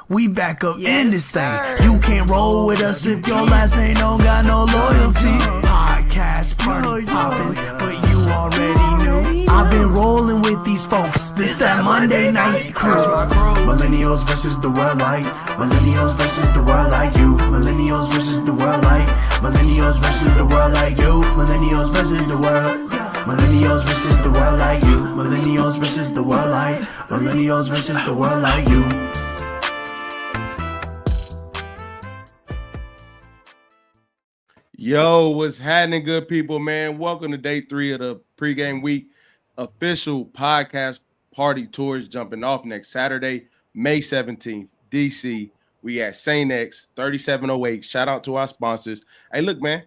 We back up in this thing. You can't roll with us if your last name don't got no loyalty. Podcast party poppin', but you already knew. I've been rolling with these folks. This that Monday night crew. Millennials versus the world like. Millennials versus the world like you. Millennials versus the world like. Millennials versus the world like you. Millennials versus the world. Millennials versus the world like you. Millennials versus the world like. Millennials versus the world like you. Yo, what's happening, good people, man? Welcome to day 3 of the pregame week. Official podcast party tours jumping off next Saturday, May 17th, DC. We at St. X, 3708. Shout out to our sponsors. Hey, look, man.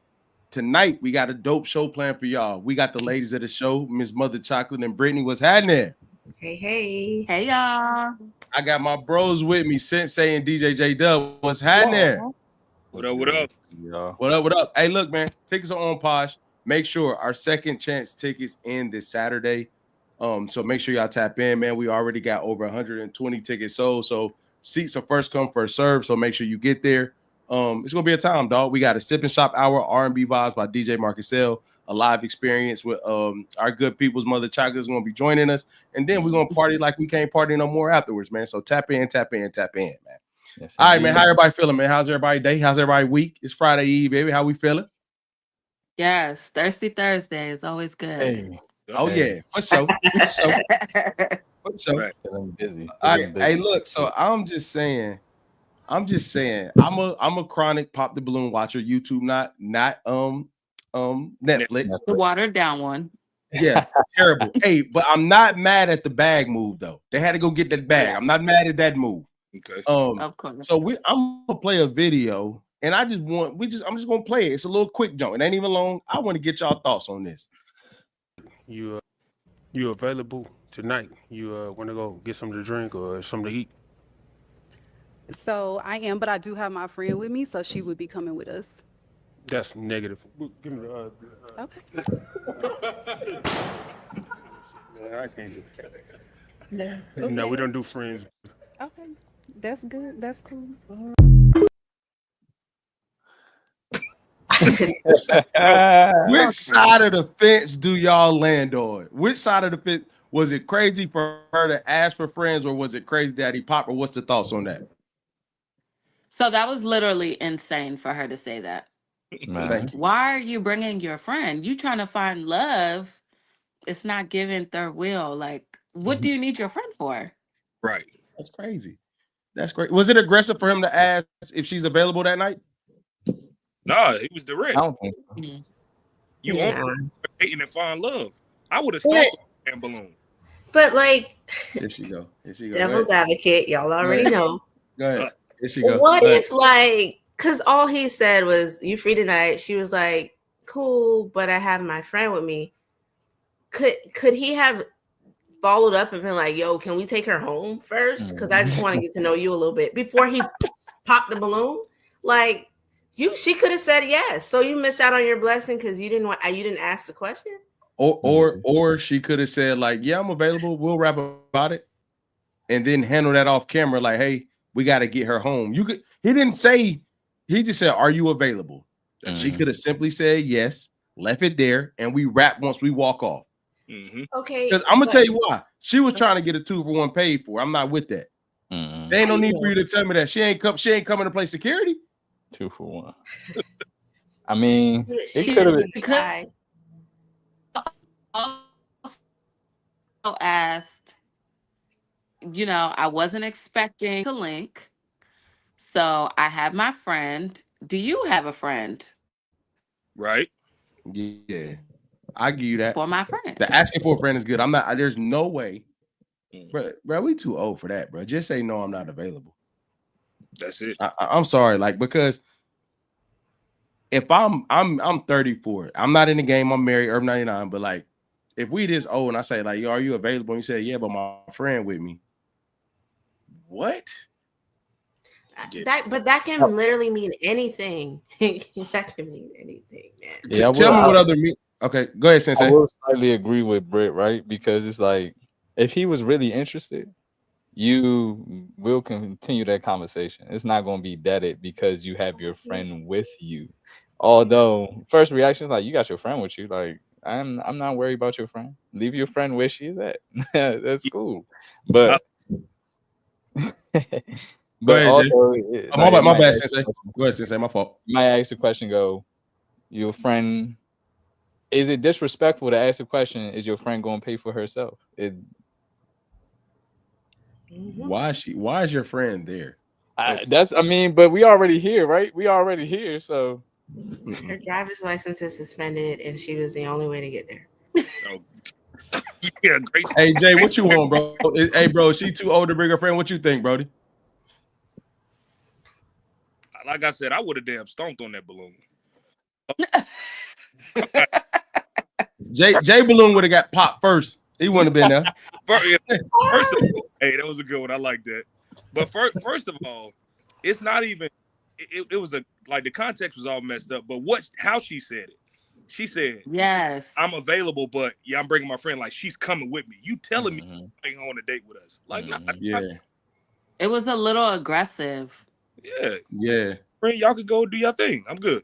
Tonight, we got a dope show planned for y'all. We got the ladies of the show, Miss Mother Chocolate and Brittany. What's happening? Hey, hey. Hey, y'all. I got my bros with me, Sensei and DJ J Dub. What's happening? What up, what up? Yeah. What up, what up? Hey, look, man, tickets are on Posh. Make sure our second chance tickets end this Saturday. So make sure y'all tap in, man. We already got over 120 tickets sold. So seats are first come, first serve. So make sure you get there. It's gonna be a time, dog. We got a sip and shop hour, R&B vibes by DJ Marcusell, a live experience with our good people's Mother Chocolate is gonna be joining us, and then we're gonna party like we can't party no more afterwards, man. So tap in, man. Yes, all right, man. How everybody feeling, man? How's everybody day? How's everybody week? It's Friday Eve, baby. How we feeling? Yes, Thirsty Thursday is always good. Hey. Oh yeah, for sure. Right. I'm busy. All right, hey, look. So I'm just saying. I'm a chronic pop the balloon watcher. YouTube, not Netflix. The watered down one. Yeah, terrible. Hey, but I'm not mad at the bag move though. They had to go get that bag. I'm not mad at that move. Okay. Of course. So I'm gonna play a video, and I'm just gonna play it. It's a little quick joint. It ain't even long. I want to get y'all thoughts on this. You available tonight? You want to go get something to drink or something to eat? So I am, but I do have my friend with me, so she would be coming with us. That's negative. Give me the. Okay. Man, I can't do that. No, we don't do friends. Okay, that's good. That's cool. Which side of the fence do y'all land on? Which side of the fence? Was it crazy for her to ask for friends, or was it crazy Daddy Pop? Or what's the thoughts on that? So that was literally insane for her to say that. Thank you. Why are you bringing your friend? You trying to find love. It's not giving third wheel. Like, what do you need your friend for? Right. That's crazy. That's great. Was it aggressive for him to ask if she's available that night? Nah, it was direct. I don't think so. You on dating and find love. I would have thought and balloon. But like, Here she go. devil's advocate, y'all already know. Go ahead. Here she go. What if like, because all he said was, "You free tonight?" She was like, "Cool, but I have my friend with me." Could he have followed up and been like, "Yo, can we take her home first? Because I just want to get to know you a little bit before he popped the balloon." Like, she could have said yes. So you missed out on your blessing because you didn't ask the question. Or she could have said like, "Yeah, I'm available. We'll rap about it," and then handle that off camera. Like, "Hey, we got to get her home." He didn't say. He just said, "Are you available?" And she could have simply said yes, left it there, and we rap once we walk off. Mm-hmm. Okay. Because I'm gonna tell you why. She was trying to get a 2-for-1 paid for. I'm not with that. There ain't no need for you to tell me that she ain't coming to play security. 2 for 1. I mean, She it could have been. tried. Also asked, I wasn't expecting to link. So I have my friend. Do you have a friend? Right. Yeah, I give you that. For my friend. The asking for a friend is good. I'm not. There's no way, bro. We too old for that, bro. Just say no. I'm not available. That's it. I'm sorry, like, because if I'm 34, I'm not in the game. I'm married, Irv 99. But like, if we this old and I say like, "Yo, are you available?" And you say, "Yeah, but my friend with me." What? That can literally mean anything. That can mean anything, man. Yeah, Tell me what other mean. Okay, go ahead, Sensei. I will slightly agree with Britt, right? Because it's like, if he was really interested, you will continue that conversation. It's not going to be deaded because you have your friend with you. Although first reaction is like, you got your friend with you. Like, I'm not worried about your friend. Leave your friend where she's at. That's cool. But Go but ahead, Jay. also, My bad, Sensei. Go ahead, Sensei. My fault. You might ask the question, go, your friend, is it disrespectful to ask the question, is your friend going to pay for herself? Why is your friend there? But we already here, right? We already here, so Her driver's license is suspended, and she was the only way to get there. Yeah, great. Hey Jay, what you want, bro? Hey, bro, she too old to bring her friend. What you think, Brody? Like I said, I would have damn stomped on that balloon. Jay Balloon would have got popped first. He wouldn't have been there. First of all, hey, that was a good one. I like that. But first of all, it's not even. It was like the context was all messed up. But how she said it. She said, Yes, I'm available, but I'm bringing my friend. Like, she's coming with me. You telling me you're going on a date with us? Like, it was a little aggressive. Yeah. Friend, y'all could go do your thing. I'm good.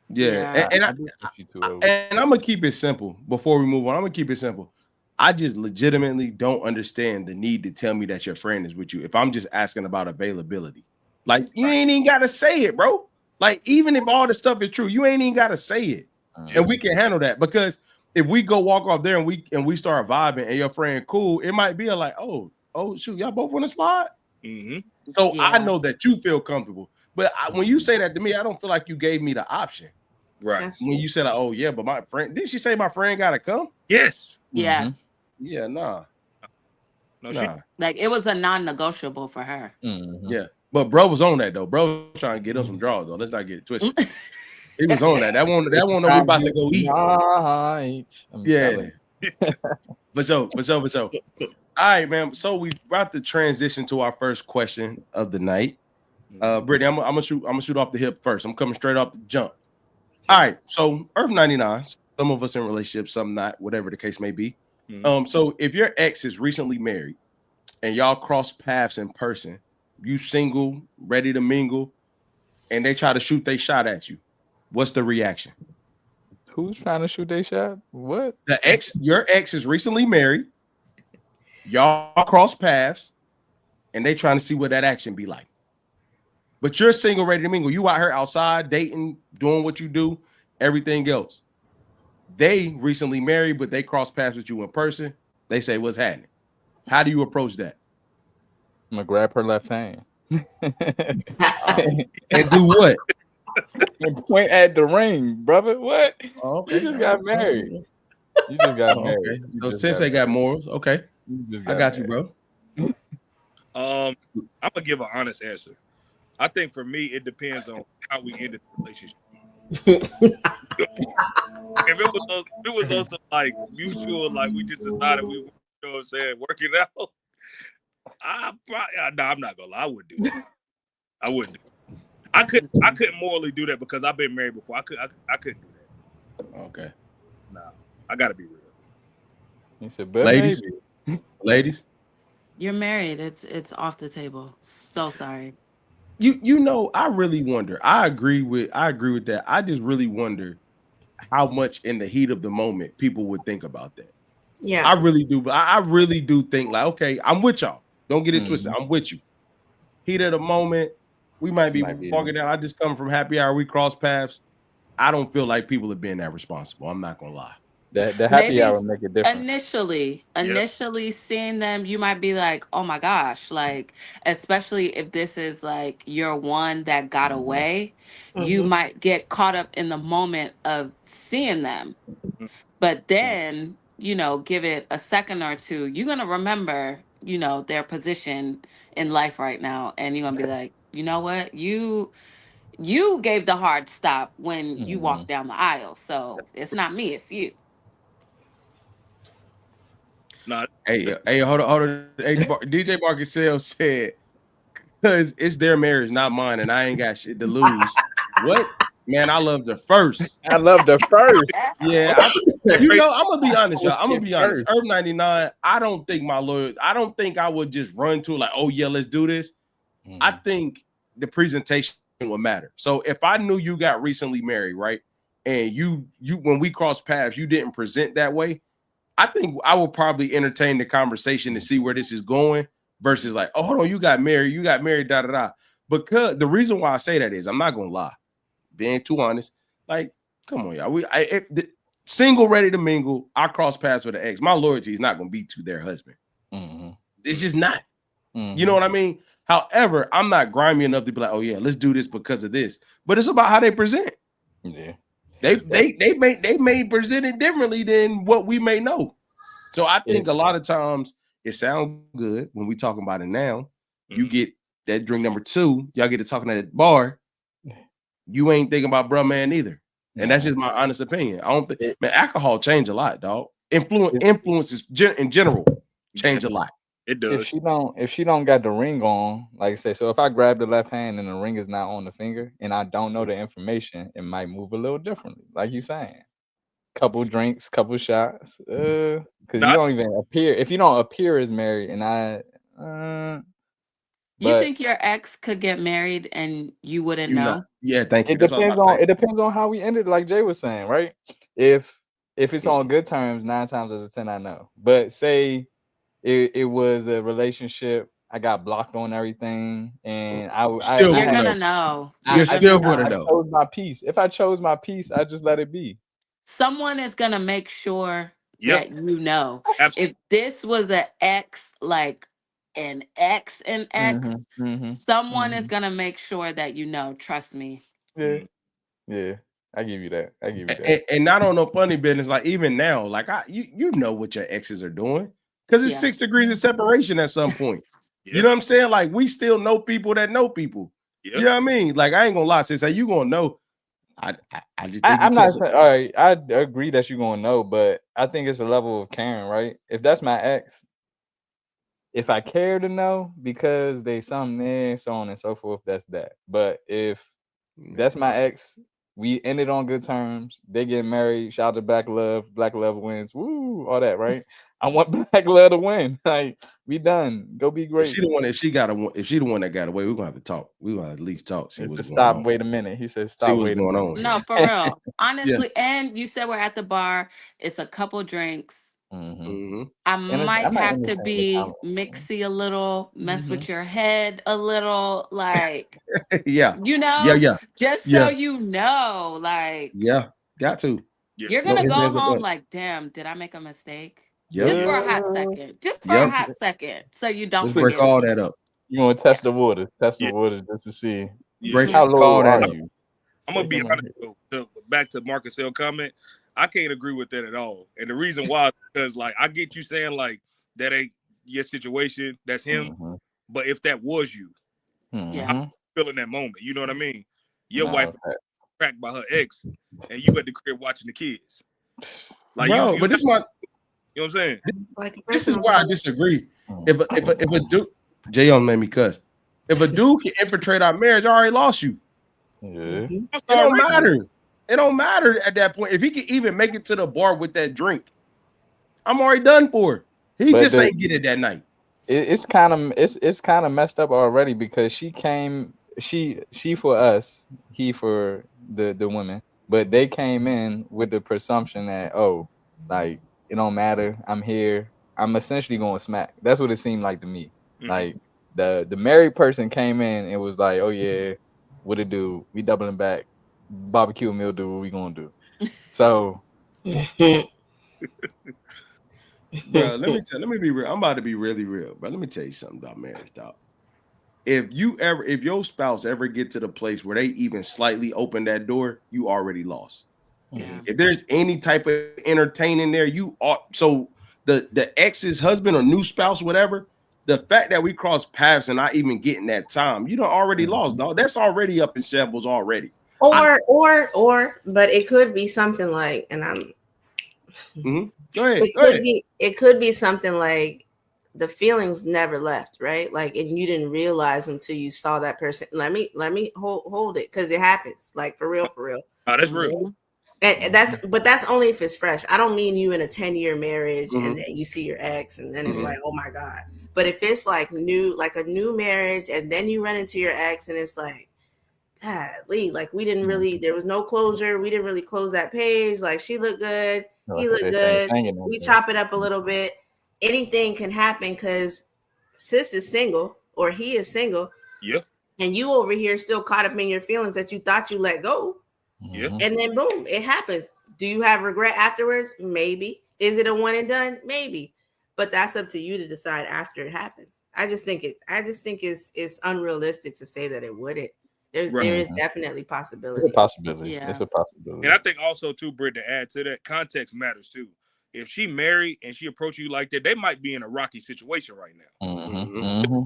Yeah. And I'm gonna keep it simple before we move on. I'm gonna keep it simple. I just legitimately don't understand the need to tell me that your friend is with you if I'm just asking about availability. Like, you ain't even gotta say it, bro. Like, even if all the stuff is true, you ain't even gotta say it. And we can handle that, because if we go walk off there and we start vibing and your friend cool, it might be like, oh shoot, y'all both want to slide. So I know that you feel comfortable, but when you say that to me, I don't feel like you gave me the option. Right. When you said, like, oh yeah, but my friend, didn't she say my friend gotta come? Yes. Yeah. Yeah. Nah. Like, it was a non-negotiable for her. Yeah. But bro was on that though. Bro was trying to get us some draws though. Let's not get it twisted. He was on that. That one we about to go eat. Yeah. For sure. All right, man. So we about to transition to our first question of the night. Brittany, I'm gonna shoot off the hip first. I'm coming straight off the jump. All right. So Earth 99. Some of us in relationships, some not, whatever the case may be. So if your ex is recently married and y'all cross paths in person, you single, ready to mingle, and they try to shoot their shot at you, what's the reaction? Who's trying to shoot their shot? What? Your ex is recently married. Y'all cross paths, and they trying to see what that action be like. But you're single, ready to mingle. You out here outside, dating, doing what you do, everything else. They recently married, but they cross paths with you in person. They say, what's happening? How do you approach that? I'm gonna grab her left hand. And do what? And point at the ring, brother. What? Oh, okay. You just got married. You just got married. Okay. So since they got morals, okay. I got you, bro. I'm gonna give an honest answer. I think for me, it depends on how we ended the relationship. If it was also like mutual, like we just decided we, you know what I'm saying, working out. I'm not gonna lie, I wouldn't do that. I wouldn't do that. I couldn't morally do that because I've been married before. I couldn't do that. Okay. Nah, I gotta be real. He said, ladies, you're married. It's off the table. So sorry. You know, I really wonder. I agree with that. I just really wonder how much in the heat of the moment people would think about that. Yeah, I really do. But I really do think like, okay, I'm with y'all. Don't get it twisted. I'm with you. Heat of the moment, we might be walking down. I just come from happy hour. We cross paths. I don't feel like people are being that responsible. I'm not gonna lie. The happy hour make it different. Initially seeing them, you might be like, oh my gosh, like, especially if this is like your one that got away, you might get caught up in the moment of seeing them. But then, you know, give it a second or two, you're gonna remember, you know, their position in life right now, and you're gonna be like, you know what, you gave the hard stop when you walked down the aisle, so it's not me, it's you. Nah. Hey, hold on. Hey, DJ Marcusell said, because it's their marriage, not mine, and I ain't got shit to lose. What? Man, I love the first. I love the first. Yeah, I'm gonna be honest, y'all. I'm gonna be honest. Herb 99. I don't think I would just run to it like, oh yeah, let's do this. I think the presentation will matter. So if I knew you got recently married, right, and you when we crossed paths, you didn't present that way, I think I will probably entertain the conversation to see where this is going versus like, oh, hold on, you got married, da da da. Because the reason why I say that is, I'm not gonna lie, being too honest, like, come on, y'all. Single, ready to mingle. I cross paths with an ex. My loyalty is not gonna be to their husband. It's just not. You know what I mean? However, I'm not grimy enough to be like, oh yeah, let's do this because of this. But it's about how they present. Yeah. They may present it differently than what we may know. So I think a lot of times it sounds good when we talking about it now. You get that drink number 2, y'all get to talking at the bar. You ain't thinking about bruh man either. And that's just my honest opinion. I don't think, man, alcohol change a lot, dog. Influences in general change a lot. It does. If she don't got the ring on, like I say, so if I grab the left hand and the ring is not on the finger and I don't know the information, it might move a little differently. Like you saying, couple drinks, couple shots, because you don't even appear. If you don't appear as married, and you think your ex could get married and you wouldn't know? Yeah, thank you. It depends on how we ended. Like Jay was saying, right? If it's on good terms, 9 times out of 10 I know. But say it was a relationship, I got blocked on everything, and you're gonna know. You're still gonna know. I chose my piece. If I chose my piece, I just let it be. Someone is gonna make sure that you know. Absolutely. If this was an ex, like an ex and ex, someone is gonna make sure that you know. Trust me. Yeah. I give you that. And not on no funny business. Like even now, like you know what your exes are doing because it's 6 degrees of separation at some point. You know what I'm saying? Like we still know people that know people. You know what I mean? Like I ain't gonna lie, sis. You gonna know. I just think I'm not saying, all right. I agree that you're gonna know, but I think it's a level of caring, right? If that's my ex, if I care to know because they something there, so on and so forth, that's that. But if that's my ex, we ended on good terms. They get married. Shout out to Black Love. Black Love wins. Woo, all that, right? I want Black Love to win. Like we done. Go be great. If she the one that got away, we're gonna have to talk. We're gonna at least talk. See what's going on. Wait a minute. He said stop. See what's going on. No, for real. Honestly, and you said we're at the bar. It's a couple drinks. I might have to be mixy a little, mess with your head a little, like you know, just so you know, like got to. You're gonna go home like, damn, did I make a mistake? Just for a hot second. Just for a hot second. So you don't break all that up. You want to test the waters. Test the waters just to see. Break how low are you? I'm gonna be honest though, back to Marcus L comment. I can't agree with that at all. And the reason why is because like I get you saying like that ain't your situation, that's him. But if that was you, I'm feeling that moment. You know what I mean? Your wife cracked by her ex, and you at the crib watching the kids. Like you but this my you know what I'm saying? This is where I disagree. If a dude, J.O. made me cuss. If a dude can infiltrate our marriage, I already lost you. It don't matter. It don't matter at that point. If he can even make it to the bar with that drink, I'm already done for. He just ain't get it that night. It's kind of messed up already because she came, she for us, he for the women, but they came in with the presumption that like it don't matter. I'm here. I'm essentially going to smack. That's what it seemed like to me. Like the married person came in and was like, oh yeah, what it do? We doubling back. Barbecue meal do what we gonna do. So bro, let me be real. I'm about to be really real, but let me tell you something about marriage, dog. If your spouse ever get to the place where they even slightly open that door, you already lost. If there's any type of entertaining there, you are so the ex's husband or new spouse, whatever. The fact that we cross paths and not even getting that time, you don't already lost, dog. That's already up in shambles already. Or, but it could be something like, and I'm go ahead. It could be something like the feelings never left, right? Like, and you didn't realize until you saw that person. Let me hold it, because it happens, like for real. Oh, that's real. And that's only if it's fresh. I don't mean you in a 10-year marriage Mhm. and then you see your ex and then it's Mhm. like, oh my God. But if it's like new, like a new marriage, and then you run into your ex and it's like, golly, like we didn't really, there was no closure. We didn't really close that page. Like she looked good, he looked good. We chop it up a little bit. Anything can happen because sis is single or he is single. Yeah. And you over here still caught up in your feelings that you thought you let go. Yeah. And then boom, it happens. Do you have regret afterwards? Maybe. Is it a one and done? Maybe. But that's up to you to decide after it happens. I just think it's unrealistic to say that it wouldn't. There is definitely possibility. It's a possibility. Yeah. It's a possibility. And I think also too, Britt, to add to that, context matters too. If she married and she approached you like that, they might be in a rocky situation right now. Mm-hmm. Mm-hmm.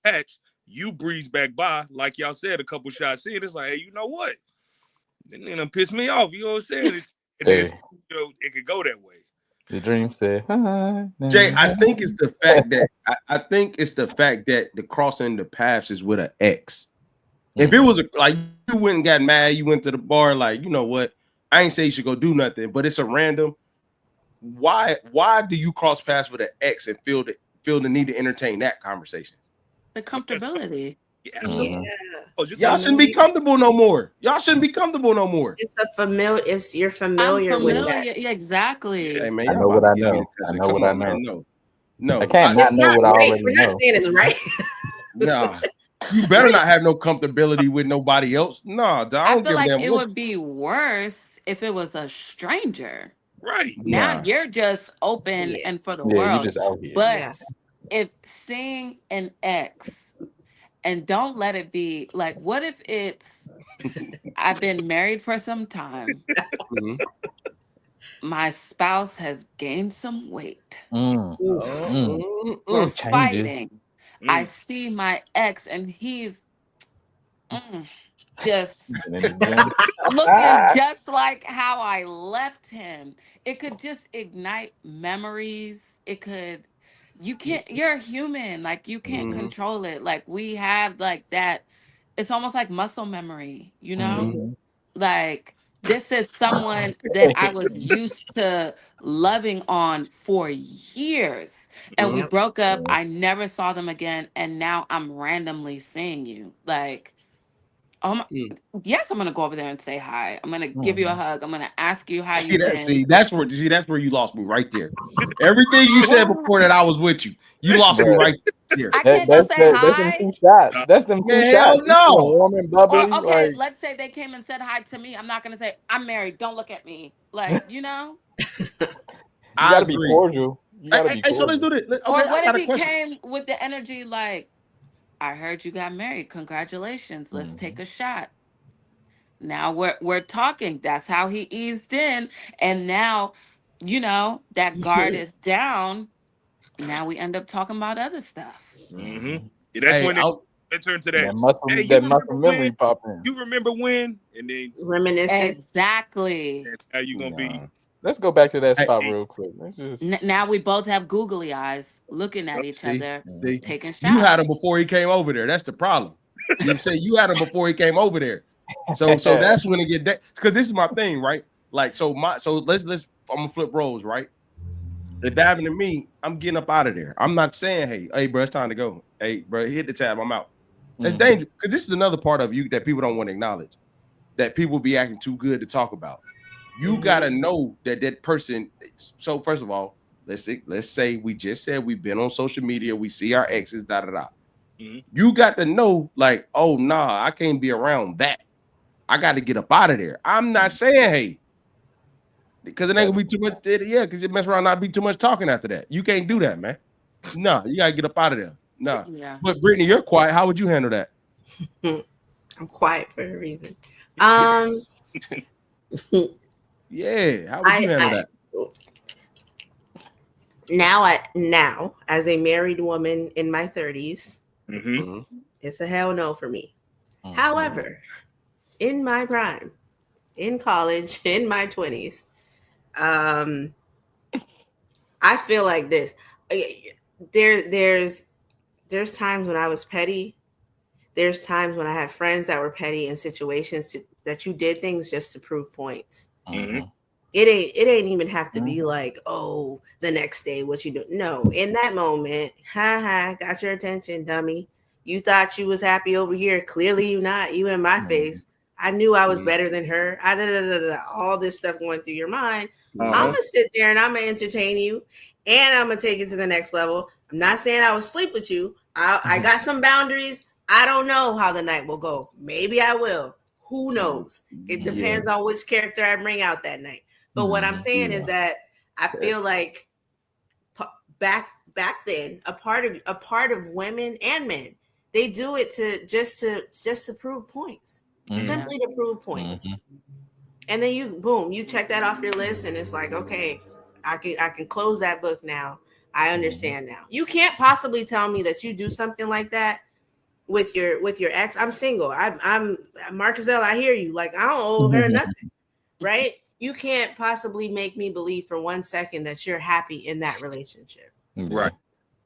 Patch, you breeze back by, like y'all said, a couple shots in. It's like, hey, you know what? It pissed me off. You know what I'm saying? And then, it could go that way. The dream said, Jay, I think it's the fact that I think it's the fact that the crossing the paths is with an ex. If it was like you went and got mad, you went to the bar, like, you know what? I ain't say you should go do nothing, but it's a random. Why do you cross paths with an ex and feel the need to entertain that conversation? The comfortability. Yeah. Y'all shouldn't be comfortable no more. It's a familiar. You're familiar with that. Yeah, exactly. Hey, man, I know what I know. I know what I know. No, I can't not know what I already We're not know. saying it's right. Nah, you better not have no comfortability with nobody else. Nah, I don't feel give like a damn. it would be worse if it was a stranger. Right. Now you're just open and for the world. You're just out here. But if seeing an ex, and don't let it be like, what if it's I've been married for some time. My spouse has gained some weight. We're fighting. I see my ex and he's just looking just like how I left him. It could just ignite memories. It could, you're a human. Like you can't control it. Like we have like that. It's almost like muscle memory, you know? Like this is someone that I was used to loving on for years. And we broke up. I never saw them again. And now I'm randomly seeing you. Like, yes, I'm gonna go over there and say hi. I'm gonna give you a hug. I'm gonna ask you how you been. That's where you lost me right there. Everything you said before that I was with you. You lost me right there. I can't just say hi. That's them 2 shots. That's them 2 shots. Hell no. Warm and bubbly. Or, okay, like, let's say they came and said hi to me. I'm not gonna say I'm married. Don't look at me. Like, you know. You gotta be cordial. You gotta be cordial. So let's do this. Okay, Or what if he came with the energy like, I heard you got married. Congratulations. Let's take a shot. Now we're talking. That's how he eased in. And now, you know, that guard is down. Now we end up talking about other stuff. That's when it turned to that. That muscle memory pop in. You remember when? And then reminiscing. Exactly. That's how you gonna be. Let's go back to that spot real quick. Now we both have googly eyes looking at each other, taking shots. You had him before he came over there. That's the problem. You know what I'm saying? You had him before he came over there. So that's when it get that, because this is my thing, right? Like let's I'm gonna flip roles, right? If that happened to me, I'm getting up out of there. I'm not saying, hey, bro, it's time to go. Hey, bro, hit the tab, I'm out. That's dangerous, because this is another part of you that people don't want to acknowledge, that people be acting too good to talk about. You gotta know that person. So first of all, let's say we just said we've been on social media, we see our exes, You got to know, like, oh nah, I can't be around that. I got to get up out of there. I'm not saying hey, because it ain't gonna be too much. Because you mess around, not be too much talking after that. You can't do that, man. No, you gotta get up out of there. No. Yeah. But Brittany, you're quiet. How would you handle that? I'm quiet for a reason. Yeah, how would you handle that? Now, as a married woman in my 30s, it's a hell no for me. However, in my prime, in college, in my 20s, I feel like this. there's times when I was petty. There's times when I had friends that were petty in situations that you did things just to prove points. Mhm. It ain't even have to be like, oh, the next day what you do. No, in that moment, got your attention, dummy. You thought you was happy over here. Clearly you not. You in my face. I knew I was better than her. All this stuff going through your mind. I'm gonna sit there and I'm gonna entertain you, and I'm gonna take it to the next level. I'm not saying I will sleep with you. I got some boundaries. I don't know how the night will go. Maybe I will. Who knows? It depends on which character I bring out that night. But what I'm saying is that I feel like back then, a part of women and men, they do it to just to prove points, simply to prove points. And then you check that off your list, and it's like, okay, I can close that book now. I understand now. You can't possibly tell me that you do something like that with your ex. I'm single. I'm Marcus L. I hear you. Like, I don't owe her nothing, right? You can't possibly make me believe for 1 second that you're happy in that relationship, Right?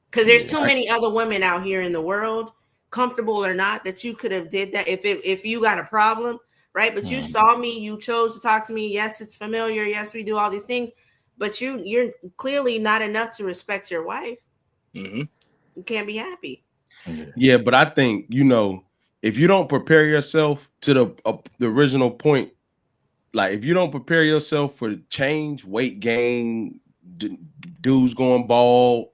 Because there's too many other women out here in the world, comfortable or not, that you could have did that if you got a problem, right? But you saw me, you chose to talk to me. Yes, it's familiar. Yes, we do all these things, but you're clearly not enough to respect your wife. You can't be happy. Yeah, but I think, if you don't prepare yourself to the original point, like if you don't prepare yourself for change, weight gain, dudes going bald,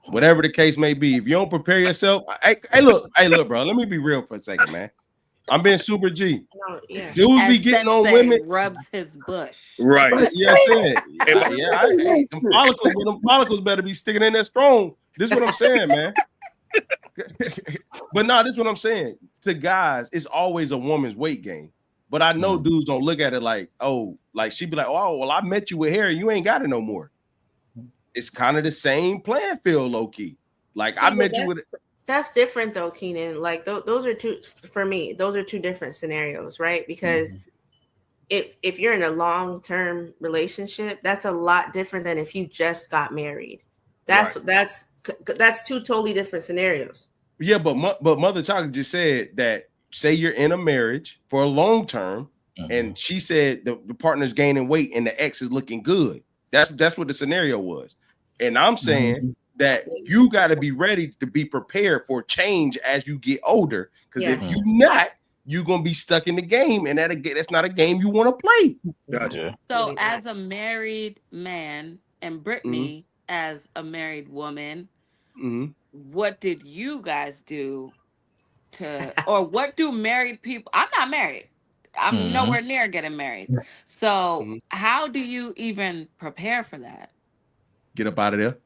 whatever the case may be, if you don't prepare yourself, hey, look, bro, let me be real for a second, man. I'm being super G. Dudes be getting on women. Rubs his bush. Right. Yeah, I'm saying. Them follicles better be sticking in there strong. This is what I'm saying, man. But no, this is what I'm saying. To guys, it's always a woman's weight gain. But I know dudes don't look at it like, oh, like she'd be like, oh, well, I met you with hair, you ain't got it no more. It's kind of the same playing field, low key. Like, I met you with. That's different though, Keenan. Like those are two different scenarios, right? Because if you're in a long-term relationship, that's a lot different than if you just got married. That's two totally different scenarios. Yeah, but Mother Chocolate just said that, say you're in a marriage for a long term, and she said the partner's gaining weight and the ex is looking good. That's what the scenario was. And I'm saying that you got to be ready to be prepared for change as you get older. Because if you're not, you're gonna be stuck in the game, and that's not a game you want to play. Gotcha. So, as a married man, and Brittany as a married woman, what did you guys do or what do married people? I'm not married. I'm nowhere near getting married. So, how do you even prepare for that? Get up out of there.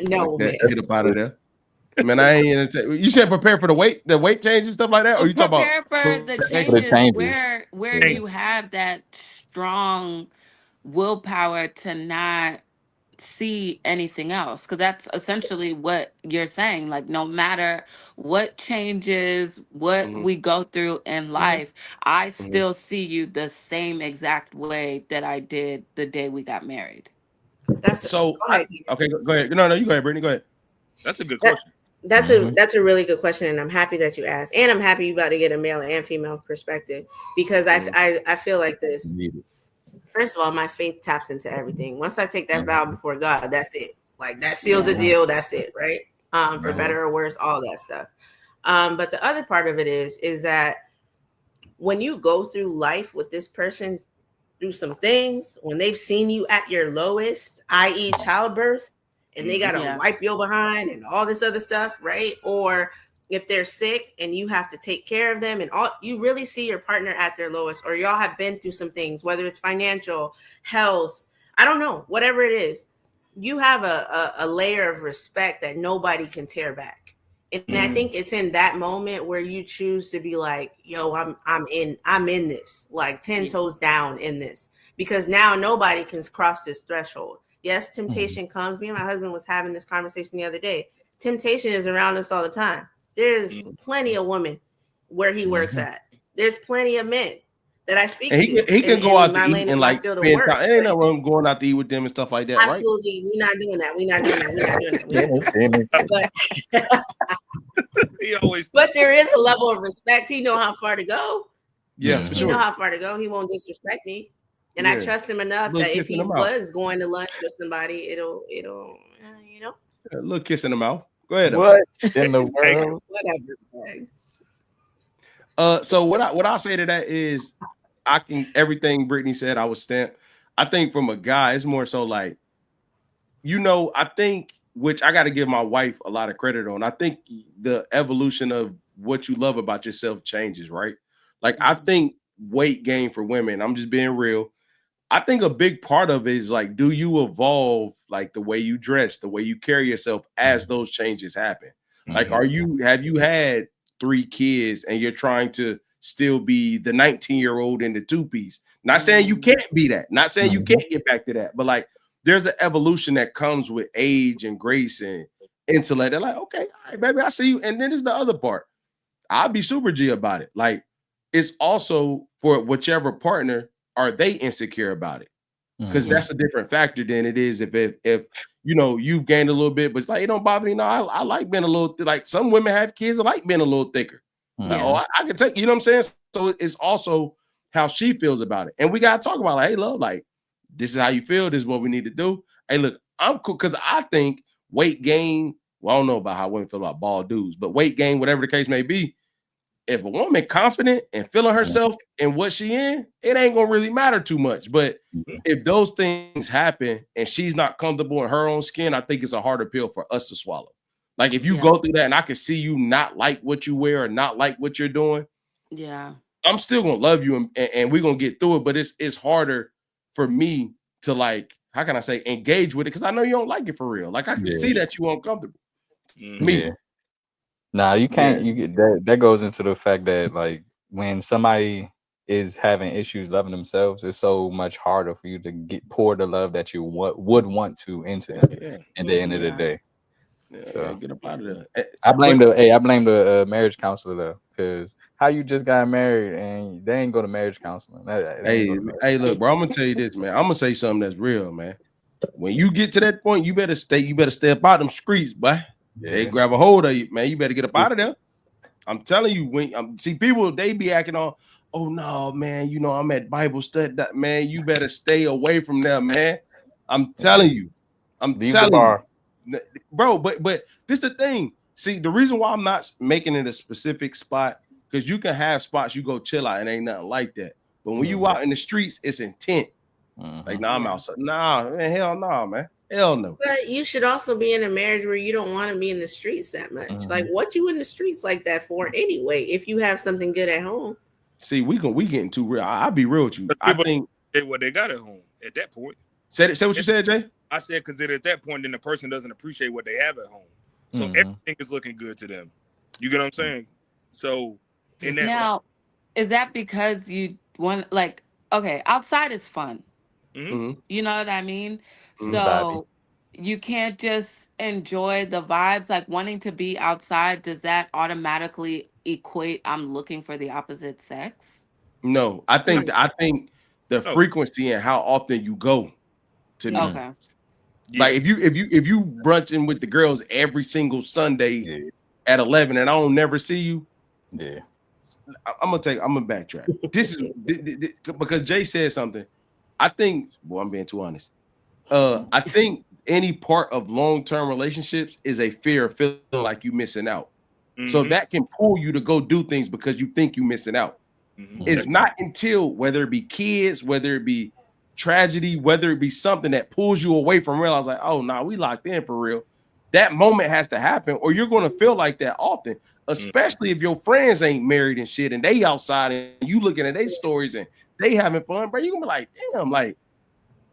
No, man. Get up out of there. Man, I ain't. You said prepare for the weight change and stuff like that, or you talk about prepare for the changes where you have that strong willpower to not see anything else, because that's essentially what you're saying. Like, no matter what changes, what we go through in life, I still see you the same exact way that I did the day we got married. Okay, go ahead. No, you go ahead, Brittany. Go ahead. That's a good question. That's a really good question, and I'm happy that you asked. And I'm happy you about to get a male and female perspective, because I feel like this. First of all, my faith taps into everything. Once I take that vow before God, that's it. Like, that seals the deal. That's it, right? For better or worse, all that stuff. But the other part of it is that when you go through life with this person through some things, when they've seen you at your lowest, i.e. childbirth, and they got to wipe your behind and all this other stuff, right? Or if they're sick and you have to take care of them, and all, you really see your partner at their lowest, or y'all have been through some things, whether it's financial, health, I don't know, whatever it is, you have a layer of respect that nobody can tear back. And I think it's in that moment where you choose to be like, yo, I'm in this, like 10 toes down in this, because now nobody can cross this threshold. Yes, temptation comes. Me and my husband was having this conversation the other day. Temptation is around us all the time. There's plenty of women where he works at. There's plenty of men that I speak And to. he can go out to my eat lane, and my like field of spend work. time. Ain't nothing wrong going out to eat with them and stuff like that, right? Absolutely, we're not doing that. We're not doing that. We're not doing that. We're not doing that. But He always. but there is a level of respect. He know how far to go. Yeah, for He know sure. how far to go. He won't disrespect me, and I Yeah. trust him enough Little that if kiss in he the mouth. was going to lunch with somebody, it'll you know A little kiss in the mouth. Go ahead. though. What in the world? whatever. So what I say to that is, I can everything Brittany said I would stamp. I think from a guy, it's more so like, I think, which I got to give my wife a lot of credit on. I think the evolution of what you love about yourself changes, right? Like I think weight gain for women, I'm just being real. I think a big part of it is like, do you evolve like the way you dress, the way you carry yourself as those changes happen? Like, have you had 3 kids and you're trying to still be the 19-year-old in the 2-piece? Not saying you can't be that, not saying you can't get back to that, but like there's an evolution that comes with age and grace and intellect. They're like, okay, all right, baby, I see you. And then there's the other part. I'll be super G about it. Like, it's also for whichever partner, are they insecure about it? Because that's a different factor than it is if you've gained a little bit, but it's like, it don't bother me. No, I like being a little like some women have kids that like being a little thicker. Like, oh, I can take, you know what I'm saying? So it's also how she feels about it. And we gotta talk about like, hey, love, like, this is how you feel, this is what we need to do. Hey, look, I'm cool because I think weight gain, well, I don't know about how women feel about bald dudes, but weight gain, whatever the case may be, if a woman confident and feeling herself in what she in, it ain't gonna really matter too much. But if those things happen and she's not comfortable in her own skin, I think it's a harder pill for us to swallow. Like if you go through that and I can see you not like what you wear or not like what you're doing, I'm still gonna love you and we're gonna get through it. But it's harder for me to, like, how can I say, engage with it, because I know you don't like it for real. Like I can see that you uncomfortable. Me. Nah, you can't. You get that goes into the fact that like when somebody is having issues loving themselves, it's so much harder for you to pour the love that you would want to into them at the end of the day. So Get up out of there. I blame the marriage counselor though, because how you just got married and they ain't go to marriage counseling. Hey, look, bro, I'm gonna tell you this, man. I'm gonna say something that's real, man. When you get to that point, you better step out them streets, boy. They grab a hold of you, man. You better get up out of there. I'm telling you, when see people, they be acting all, oh no, man, I'm at Bible study. Man, you better stay away from them, man. I'm telling you. Bro, but this the thing. See, the reason why I'm not making it a specific spot, because you can have spots you go chill out and ain't nothing like that. But when you out in the streets, it's intent. Like, nah, I'm outside. Nah, man, hell no, man. Hell no. But you should also be in a marriage where you don't want to be in the streets that much. Like, what you in the streets like that for anyway? If you have something good at home. See, we getting too real. I'll be real with you. I think what they got at home at that point. Say what you said, Jay. I said because at that point, then the person doesn't appreciate what they have at home, so everything is looking good to them. You get what I'm saying? So in that now, is that because you want, like, okay, outside is fun. You know what I mean? So you can't just enjoy the vibes, like wanting to be outside. Does that automatically equate I'm looking for the opposite sex? No, I think the frequency and how often you go to me. Okay. Like if you brunching with the girls every single Sunday at 11 and I don't never see you, I'm gonna backtrack. This is because Jay said something. I think, well, I'm being too honest. I think any part of long-term relationships is a fear of feeling like you missing out. So that can pull you to go do things because you think you're missing out. It's not until, whether it be kids, whether it be tragedy, whether it be something that pulls you away from real, I was like, oh, nah, we locked in for real. That moment has to happen, or you're going to feel like that often, especially if your friends ain't married and shit, and they outside and you looking at their stories and they having fun, bro. You're going to be like, damn, like,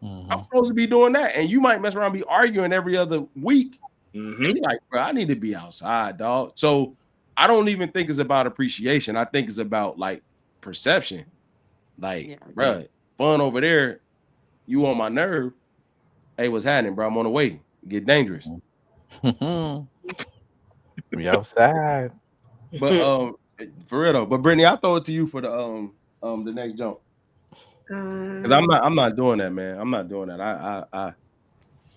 I'm supposed to be doing that. And you might mess around and be arguing every other week. And you're like, bro, I need to be outside, dog. So I don't even think it's about appreciation. I think it's about, like, perception. Like, bro, fun over there. You on my nerve. Hey, what's happening, bro? I'm on the way. Get dangerous. We outside. But for real though. But Brittany, I'll throw it to you for the next jump. Because I'm not doing that, man. I'm not doing that.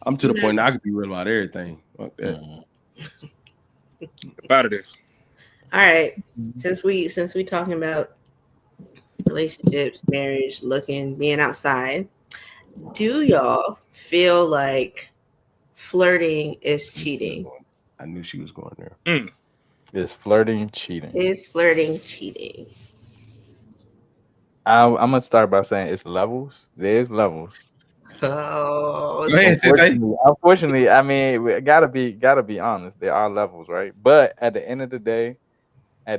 I'm to the point now I can be real about everything. Fuck that. Out of this. All right. Since we talking about relationships, marriage, looking, being outside, do y'all feel like flirting is cheating? I knew she was going there. Is flirting cheating? Is flirting cheating? I'm gonna start by saying it's levels. There's levels. Oh, Go ahead, unfortunately, I mean, we gotta be honest. There are levels, right? But at the end of the day, I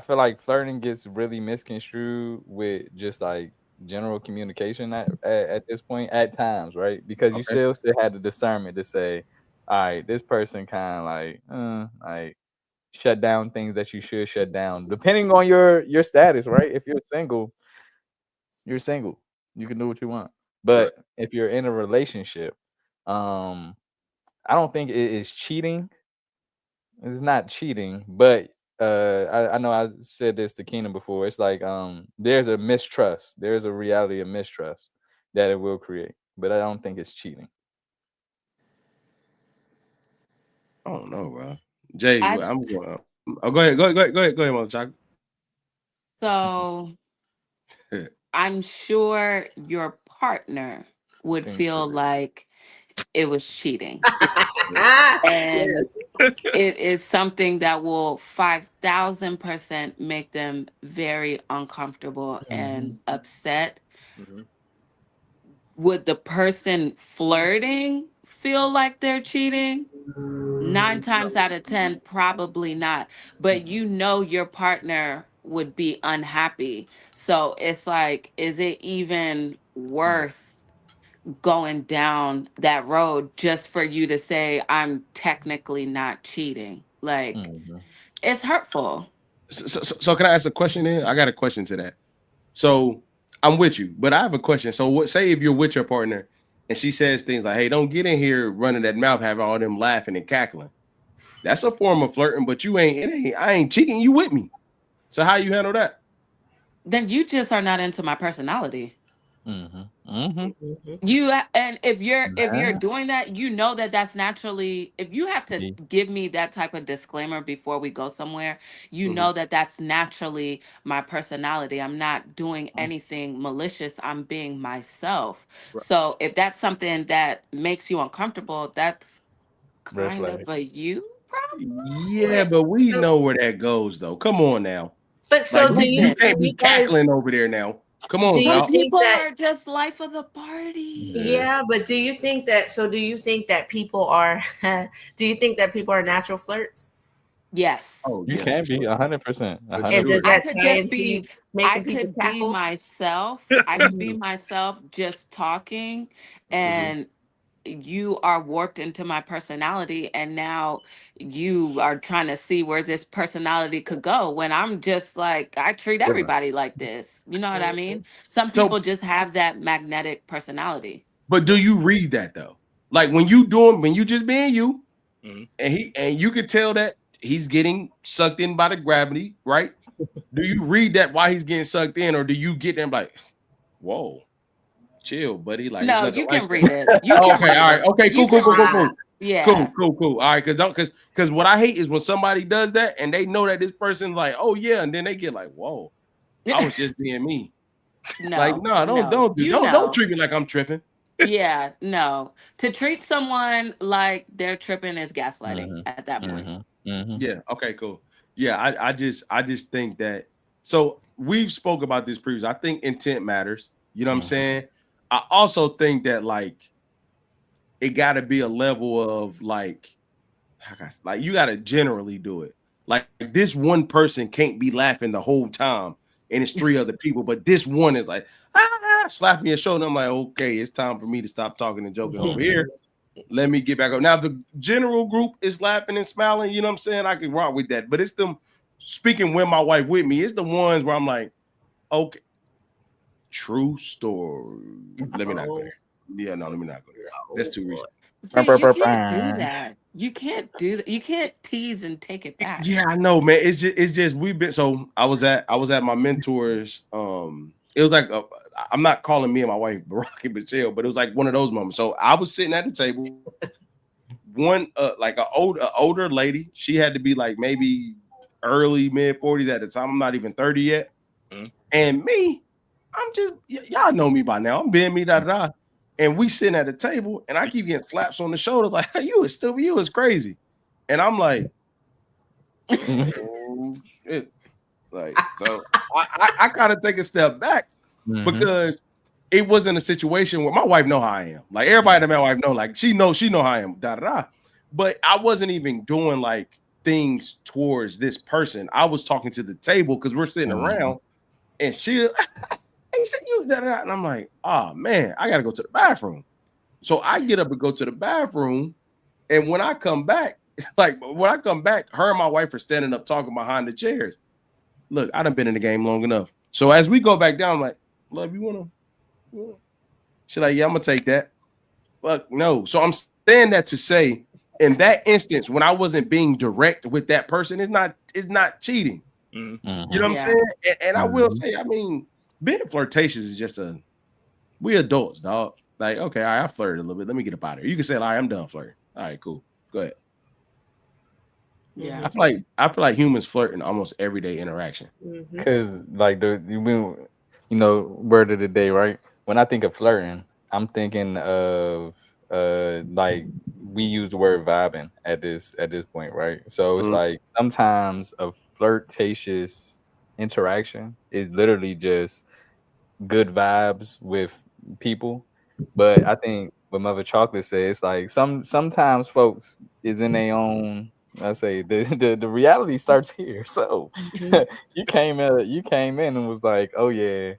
feel like flirting gets really misconstrued with just like general communication at this point at times, right? Because you still have the discernment to say, all right, this person kind of like shut down things that you should shut down, depending on your status, right? If you're single, you're single. You can do what you want. But if you're in a relationship, I don't think it is cheating. It's not cheating, but I know I said this to Keenan before. It's like there's a mistrust. There's a reality of mistrust that it will create. But I don't think it's cheating. I don't know, bro. Jay, I'm going. Oh, go ahead, Mother Chocolate. So I'm sure your partner would feel like it was cheating. And it is something that will 5,000% make them very uncomfortable and upset. Would the person flirting feel like they're cheating? 9 times out of 10, probably not. But you know your partner would be unhappy. So it's like, is it even worth going down that road just for you to say I'm technically not cheating? Like, it's hurtful. So can I ask a question then? I got a question to that. So I'm with you, but I have a question. So what? Say if you're with your partner and she says things like, "Hey, don't get in here running that mouth, having all them laughing and cackling." That's a form of flirting, but I ain't cheating. You with me? So how you handle that? Then you just are not into my personality. You and if you're doing that, you know that's naturally. If you have to give me that type of disclaimer before we go somewhere, you know that's naturally my personality. I'm not doing anything malicious. I'm being myself. So if that's something that makes you uncomfortable, that's kind of a you problem. Yeah, but we know where that goes, though. Come on now. But so like, you can't be cackling over there now. Come on, Some now. people are just life of the party. Yeah, but do you think that? So do you think that people are? Do you think that people are natural flirts? Yes. Oh, you can be 100%. And does that tie into you I making people could be cackle? myself. I could be myself just talking, and you are warped into my personality, and now you are trying to see where this personality could go when I'm just like, I treat everybody like this. You know what I mean? Some people just have that magnetic personality. But do you read that though? Like when you just being you, and you could tell that he's getting sucked in by the gravity, right? Do you read that while he's getting sucked in, or do you get them like, whoa, chill, buddy? Like it's No, nothing you like can that. read it. You can Okay, read all right, it. okay, You cool. can read it. Yeah. Cool. All right, because what I hate is when somebody does that and they know that this person's like, oh yeah, and then they get like, whoa, I was just being me. Like, no, don't treat me like I'm tripping. Yeah, no. To treat someone like they're tripping is gaslighting at that point. Yeah. Okay. Cool. Yeah. I just think that. So we've spoke about this previously. I think intent matters. You know what I'm saying? I also think that like it got to be a level of like you got to generally do it. Like this one person can't be laughing the whole time, and it's 3 other people, but this one is like slap me a shoulder. I'm like, okay, it's time for me to stop talking and joking over here. Let me get back up. Now, if the general group is laughing and smiling, you know what I'm saying? I can rock with that. But it's them speaking with my wife with me. It's the ones where I'm like, okay, true story. Let me not go there. Yeah, no, let me not go there. That's too recent. See, you can't do that. You can't do that. You can't tease and take it back. Yeah, I know, man. It's just we've been. So I was at my mentor's. It was like I'm not calling me and my wife Barack and Michelle, but it was like one of those moments. So I was sitting at the table. One like an older lady. She had to be like maybe early mid 40s at the time. I'm not even 30 yet. And me, I'm just y'all know me by now. I'm being me, da. And we sitting at the table, and I keep getting slaps on the shoulders, like, hey, you was crazy. And I'm like, oh shit. Like, so I gotta take a step back because it wasn't a situation where my wife know how I am. Like everybody that my wife know, like she know how I am, da. But I wasn't even doing like things towards this person. I was talking to the table because we're sitting around, and she hey, said you da. And I'm like, oh man, I gotta go to the bathroom. So I get up and go to the bathroom, and when I come back, her and my wife are standing up talking behind the chairs. Look, I done been in the game long enough. So as we go back down, I'm like, love, you wanna? She's like, yeah, I'm gonna take that. Fuck no. So I'm saying that to say, in that instance, when I wasn't being direct with that person, it's not cheating. You know what I'm saying? And I will say, I mean, being flirtatious is just we adults, dog. Like, okay, all right, I flirted a little bit. Let me get up out of here. You can say, all right, I'm done flirting. All right, cool. Go ahead. Yeah. I feel like humans flirt in almost everyday interaction. Because like word of the day, right? When I think of flirting, I'm thinking of like we use the word vibing at this point, right? So it's like sometimes a flirtatious interaction is literally just good vibes with people. But I think what Mother Chocolate says, like sometimes folks is in their own. I say the reality starts here. So you came in and was like, oh yeah,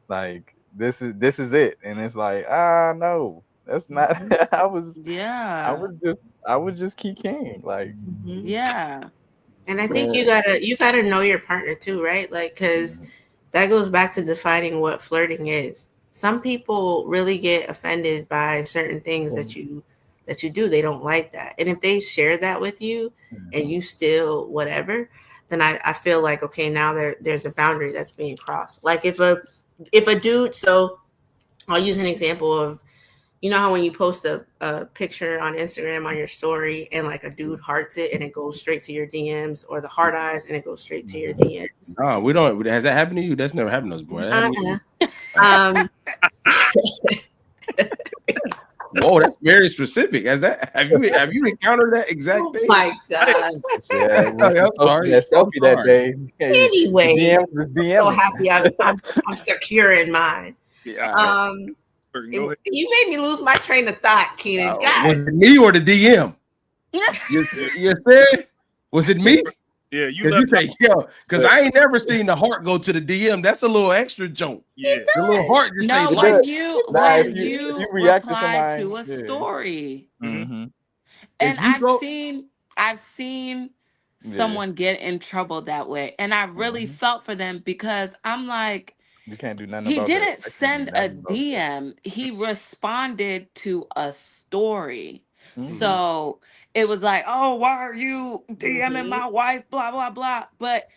like this is it, and it's like no, that's not. I was just Key King, like yeah. And I think you gotta know your partner too, right? Like, because that goes back to defining what flirting is. Some people really get offended by certain things that you do. They don't like that, and if they share that with you and you still whatever, then I feel like, okay, now there's a boundary that's being crossed. Like if a dude, so I'll use an example of, you know how when you post a picture on Instagram on your story and like a dude hearts it and it goes straight to your DMs, or the heart eyes and it goes straight to your DMs. No, we don't. Has that happened to you? That's never happened to us, boy. Whoa, that's very specific. Have you encountered that exact thing? Oh my God. yeah, I'm sorry. that selfie that day. Anyway, DM so happy I'm secure in mine. Yeah. You made me lose my train of thought, Keenan. Was it me or the DM? you said, was it me? Yeah, because I ain't never seen the heart go to the DM. That's a little extra joke. Yeah, the little heart just No, stayed when you reply to a story, and I've seen someone get in trouble that way, and I really felt for them because I'm like, you can't do nothing. He about didn't that. send a DM. He responded to a story. So it was like, oh, why are you DMing my wife? Blah, blah, blah. But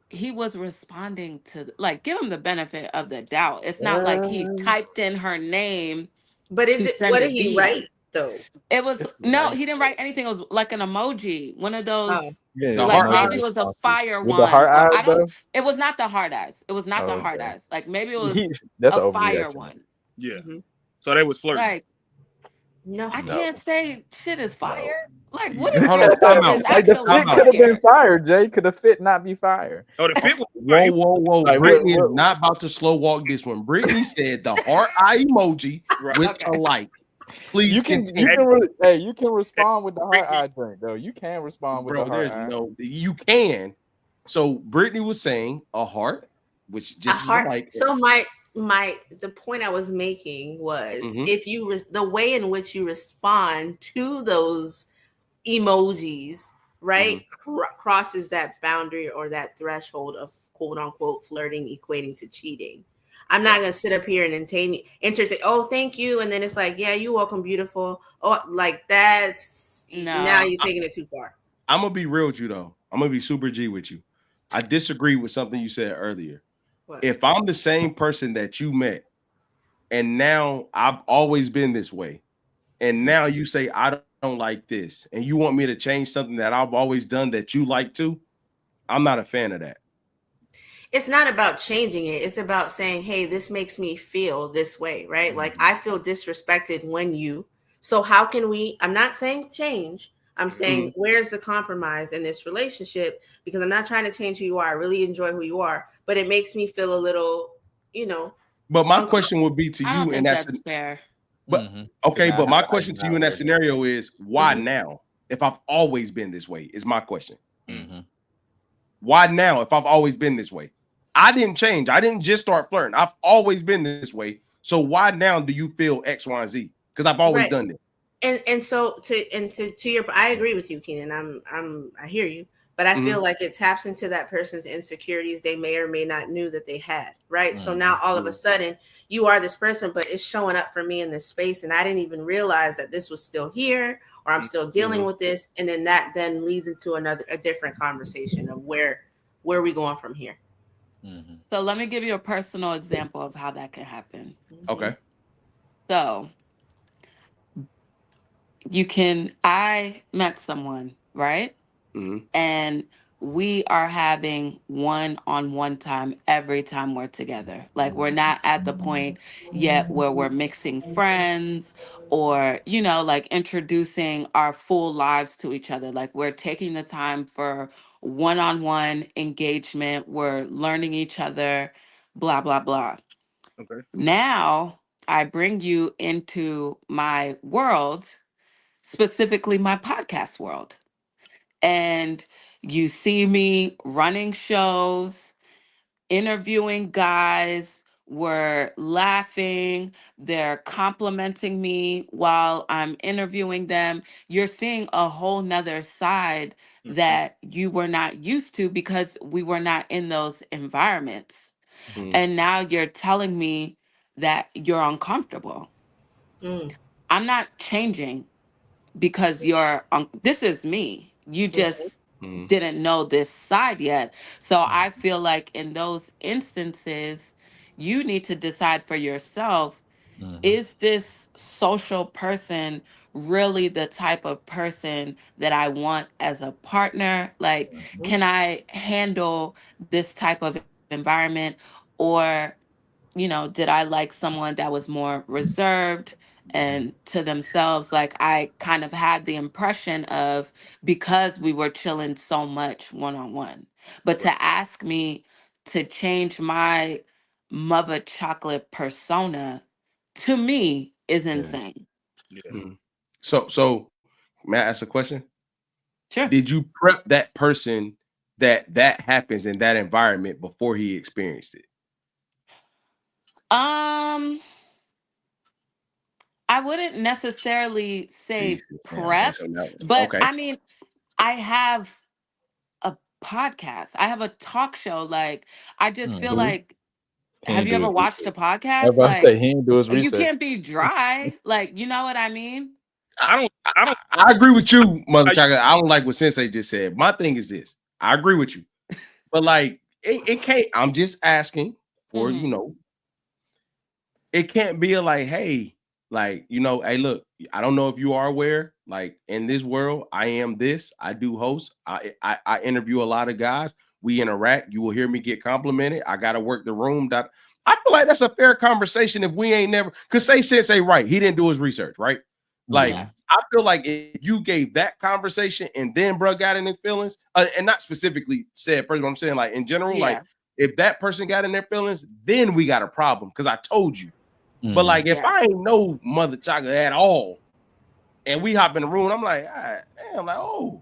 he was responding to, like, give him the benefit of the doubt. It's not like he typed in her name. But what did he write though? It was he didn't write anything. It was like an emoji, one of those. Like maybe it was a fire with one. The heart eyes, it was not the heart eyes. It was not the heart eyes. Like maybe it was a fire one. Yeah. So they was flirting. Like, no, I can't say shit is fire. Like, what is your like the fit could have been fire, Jay? Could the fit not be fire? Oh, the fit was whoa. Like, Brittany is not about to slow walk this one. Brittany said the heart eye emoji with a like. Please you can respond with the heart eye drink though. You can respond with the heart eye. No, you can. So Brittany was saying a heart, which just is like. So the point I was making was if you the way in which you respond to those emojis, right, crosses that boundary or that threshold of quote unquote flirting equating to cheating. I'm not gonna sit up here and entertain, oh, thank you, and then it's like, yeah, you're welcome, beautiful. Oh, like that's now No. you're taking it too far. I'm gonna be real with you though. I'm gonna be super G with you. I disagree with something you said earlier. What? If I'm the same person that you met, and now I've always been this way, and now you say I don't like this, and you want me to change something that I've always done that you like too, I'm not a fan of that. It's not about changing it. It's about saying, hey, this makes me feel this way, right? Like I feel disrespected when you. So how can we? I'm not saying change. I'm saying where's the compromise in this relationship? Because I'm not trying to change who you are. I really enjoy who you are, but it makes me feel a little, But my question would be to I you, don't and think that's that's fair. but Mhm. okay. Nah, But my I question do to you not in that work that scenario is why Mhm. now? If I've always been this way, is my question. Mhm. Why now? If I've always been this way, I didn't change. I didn't just start flirting. I've always been this way. So why now do you feel X, Y, and Z? Because I've always Right. done it. And so to your, I agree with you, Keenan. I hear you, but I feel like it taps into that person's insecurities they may or may not knew that they had, right? So now all of a sudden you are this person, but it's showing up for me in this space, and I didn't even realize that this was still here, or I'm still dealing with this, and then that then leads into a different conversation of where are we going from here? Mhm. So let me give you a personal example of how that can happen. Okay. So I met someone, right? Mm-hmm. And we are having one-on-one time every time we're together. Like we're not at the point yet where we're mixing friends or, like introducing our full lives to each other. Like we're taking the time for one-on-one engagement. We're learning each other, blah, blah, blah. Okay. Now I bring you into my world, specifically my podcast world. And you see me running shows, interviewing guys, we're laughing, they're complimenting me while I'm interviewing them. You're seeing a whole nother side that you were not used to because we were not in those environments. And now you're telling me that you're uncomfortable. Mm, I'm not changing because this is me. You just Mm-hmm. didn't know this side yet. So I feel like in those instances, you need to decide for yourself, Mhm. is this social person really the type of person that I want as a partner? Like, can I handle this type of environment? Or did I like someone that was more reserved and to themselves? Like I kind of had the impression of, because we were chilling so much one on one. But to ask me to change my mother chocolate persona, to me is Yeah. insane. Yeah. Mm-hmm. So may I ask a question? Sure. Did you prep that person that happens in that environment before he experienced it? Um, I wouldn't necessarily See, say yeah, okay, prep, so now, but okay. I mean, I have a podcast. I have a talk show. Like, I just feel Mhm. Mhm. like, He have ain't you do ever his watched a research. I was podcast? about to say Like, he ain't do his you research. can't be dry. Like, you know what I mean? I don't. I don't. I agree with you, Mother How you, Chocolate. I don't like what Sensei just said. My thing is this. I agree with you. But like it can't, I'm just asking for, Hmm. it can't be a like, hey, like, hey, look, I don't know if you are aware, like in this world, I am this. I do host. I interview a lot of guys. We interact. You will hear me get complimented. I gotta work the room. I feel like that's a fair conversation if we ain't never because say Sensei right. He didn't do his research, right? Like Yeah. Mhm. I feel like if you gave that conversation and then bro got in his feelings, and not specifically said person, but I'm saying like in general, like Yeah. if that person got in their feelings, then we got a problem because I told you. But Mhm. like if Yeah. I ain't know Mother Chocolate at all, and we hop in the room, I'm like, damn, like, oh,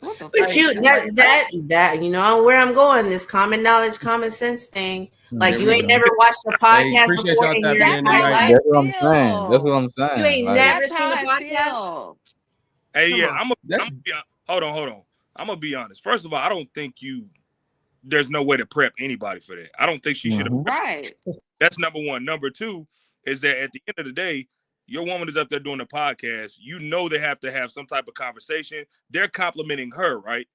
What the but fuck? like, you like that where I'm going, this common knowledge, common sense thing. Like there you we Mhm. ain't go. never watched a Hey, podcast appreciate before y'all in your tapping That's in entire how tonight. life. I That's what I'm saying. That's what feel. I'm You saying. ain't Like, never That's seen how a I podcast. feel. hey, Come yeah. on. That's Hold on. I'm gonna be honest. First of all, I don't think there's no way to prep anybody for that. I don't think she should have. mhm. Right. That's number one. Number two is that at the end of the day, Your woman is up there doing a podcast. You know they have to have some type of conversation. They're complimenting her, right?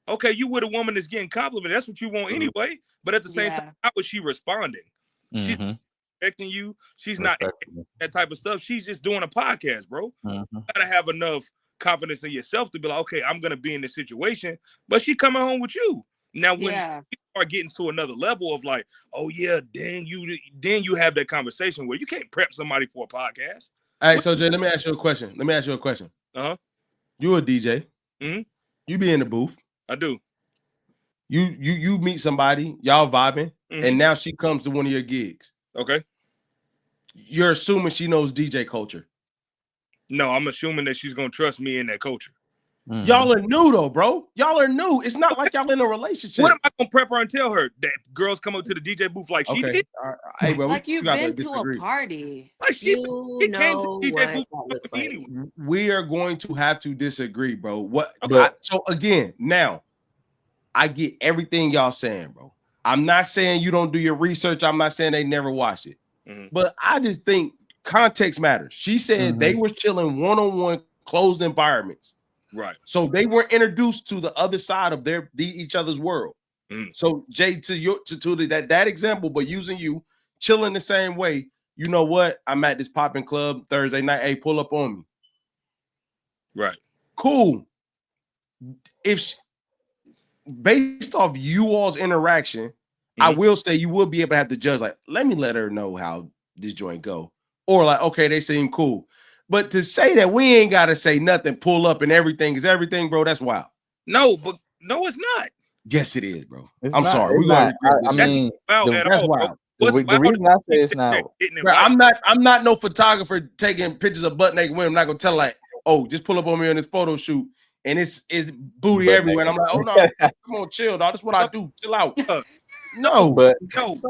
Okay, you with a woman that's getting complimented. That's what you want anyway. But at the same time, how was she responding? She's respecting you. She's not that type of stuff. She's just doing a podcast, bro. You gotta have enough confidence in yourself to be like, okay, I'm gonna be in this situation. But she coming home with you. Now, when you start getting to another level of like, oh yeah, then you have that conversation where you can't prep somebody for a podcast. All right, so Jay, let me ask you a question. You a DJ? You be in the booth. I do. You meet somebody, y'all vibing, and now she comes to one of your gigs. Okay. You're assuming she knows DJ culture. No, I'm assuming that she's gonna trust me in that culture. Y'all are new though, bro. Y'all are new. It's not like y'all in a relationship. What am I gonna prep her and tell her that girls come up to the DJ booth like she did? Hey, bro, like you've been to a party. Like she came to the DJ booth looks like. anyway. We are going to have to disagree, bro. What? Okay. So again, now I get everything y'all saying, bro. I'm not saying you don't do your research. I'm not saying they never watched it, but I just think context matters. She said they were chilling one-on-one, closed environments. Right. So they weren't introduced to the other side of each other's world. So Jay, to that example, but using you chilling the same way, you know what? I'm at this popping club Thursday night. Hey, pull up on me. Right. Cool. Based off you all's interaction, I will say you will be able to have to judge, like, let me let her know how this joint go. Or like, okay, they seem cool. But to say that we ain't got to say nothing, pull up and everything is everything, bro, that's wild. No, it's not. Yes, it is, bro. It's I'm not, sorry. it's not. I mean, that's wild. The reason I say it's not. Bro, I'm not no photographer taking pictures of butt naked women. I'm not gonna tell like, oh, just pull up on me on this photo shoot and it's booty Butt everywhere. And I'm like, oh no, come on, chill, dog. That's what I do. Chill out. No,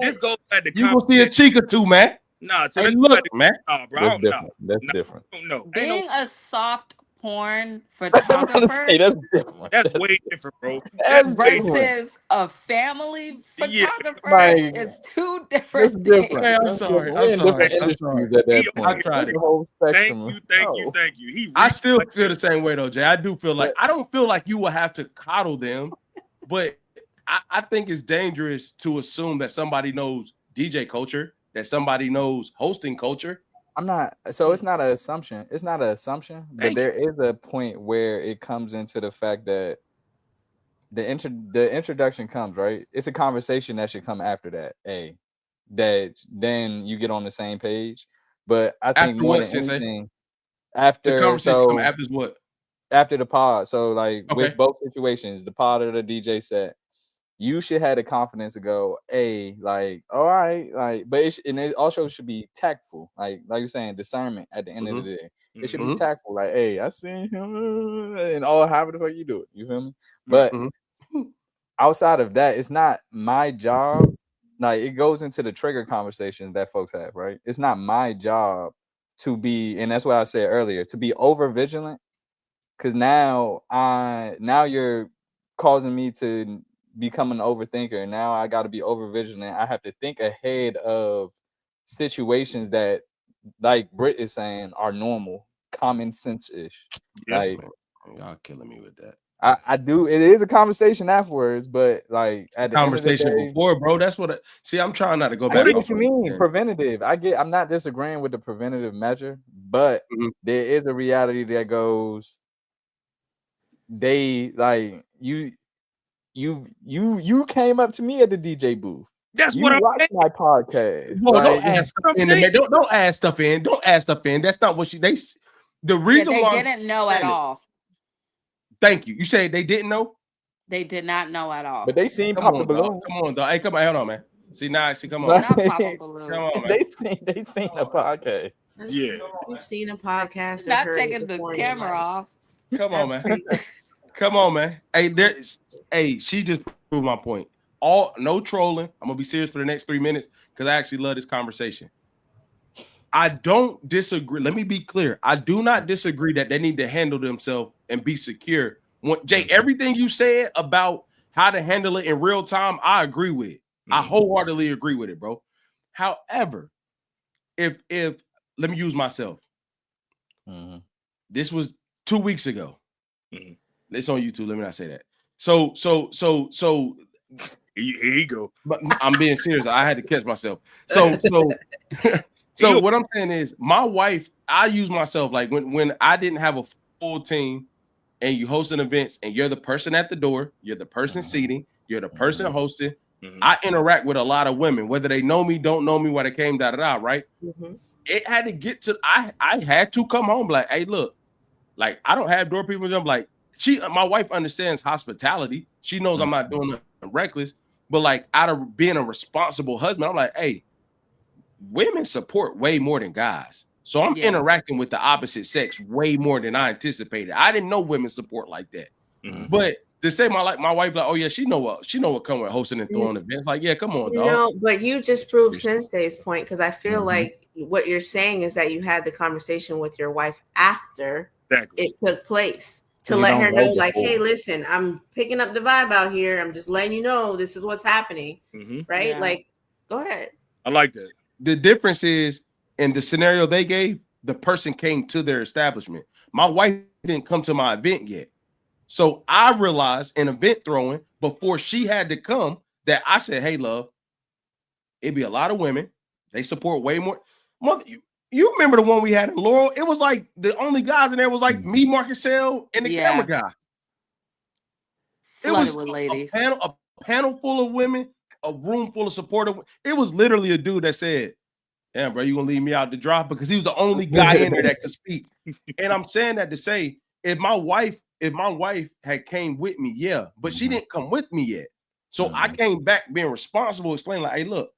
this goes back to you gonna see a cheek or two, man. Nah, hey, look, man. Nah, bro, that's different. No, being a soft porn photographer, that's different. That's way different, bro. That's versus a family photographer is two different things. Hey, I'm sorry. I tried it. Thank you. I still feel the same way though, Jay. I do feel like I don't feel like you will have to coddle them, but I think it's dangerous to assume that somebody knows DJ culture, that somebody knows hosting culture. I'm not. So it's not an assumption. It's not an assumption, but there is a point where it comes into the fact that the introduction comes, right? It's a conversation that should come after that. That then you get on the same page. But I think after more what, than anything, after the conversation come after what? After the pod. So like with both situations, the pod or the DJ set, you should have the confidence to go, like, all right, like, but it also should be tactful, like you're saying, discernment at the end of the day. It should be tactful, like, hey, I seen him, and however the fuck you do it, you feel me? But outside of that, it's not my job. Like, it goes into the trigger conversations that folks have, right? It's not my job to be, and that's what I said earlier, to be over vigilant, because now you're causing me to become an overthinker, and now I got to be over vigilant. I have to think ahead of situations that, like Britt is saying, are normal, common sense-ish. Like, y'all killing me with that. I do. It is a conversation afterwards, but like at the conversation end of the day, before, bro. That's what. See, I'm trying not to go back. What do you mean preventative? I'm not disagreeing with the preventative measure, but there is a reality that goes. They like you came up to me at the DJ booth. That's what I watched my podcast. Well, don't add stuff in. Don't add stuff in. Don't add stuff in. That's not what the reason they why didn't know at all. Thank you. You say they didn't know? They did not know at all. But they seen Pop the Balloon. Come on, dog. Hey, come on, hold on, man. See, come on. Not Pop the Balloon. Come on, man. They seen a podcast. Yeah. We've seen a podcast. Not taking the camera off. Come on, man. Come on, man. Hey, she just proved my point. No trolling. I'm gonna be serious for the next 3 minutes because I actually love this conversation. I don't disagree. Let me be clear. I do not disagree that they need to handle themselves and be secure. Jay, everything you said about how to handle it in real time, I agree with. I wholeheartedly agree with it, bro. However, if let me use myself. This was 2 weeks ago. Mhm. It's on YouTube. Let me not say that. So Here you go. but I'm being serious. I had to catch myself. So what I'm saying is, my wife, I use myself like when I didn't have a full team, and you hosting events, and you're the person at the door, you're the person seating, you're the person hosting. I interact with a lot of women, whether they know me, don't know me, where they came, right? It had to get to I had to come home like, hey, look, like I don't have door people. I'm like, my wife understands hospitality. She knows I'm not doing nothing reckless, but like out of being a responsible husband, I'm like, hey, women support way more than guys. So I'm interacting with the opposite sex way more than I anticipated. I didn't know women support like that. But to say my wife, like, oh yeah, she know what come with hosting and throwing events. Like, yeah, come on, dog. No, but you just proved Sensei's point, because I feel like what you're saying is that you had the conversation with your wife after it took place to let her know, like, hey, listen, I'm picking up the vibe out here. I'm just letting you know this is what's happening, right? Yeah. Like, go ahead. I like that. The difference is, in the scenario they gave, the person came to their establishment. My wife didn't come to my event yet. So I realized in event throwing, before she had to come, that I said, hey, love, it'd be a lot of women. They support way more. Mother, you remember the one we had in Laurel? It was like the only guys in there was like me, Marcus Sale, and the camera guy. It was with ladies. A panel full of women, a room full of supportive. It was literally a dude that said, damn, bro, you gonna leave me out to dry? Because he was the only guy in there that could speak. And I'm saying that to say, if my wife had came with me, but she didn't come with me yet. So I came back being responsible, explaining like, hey, look,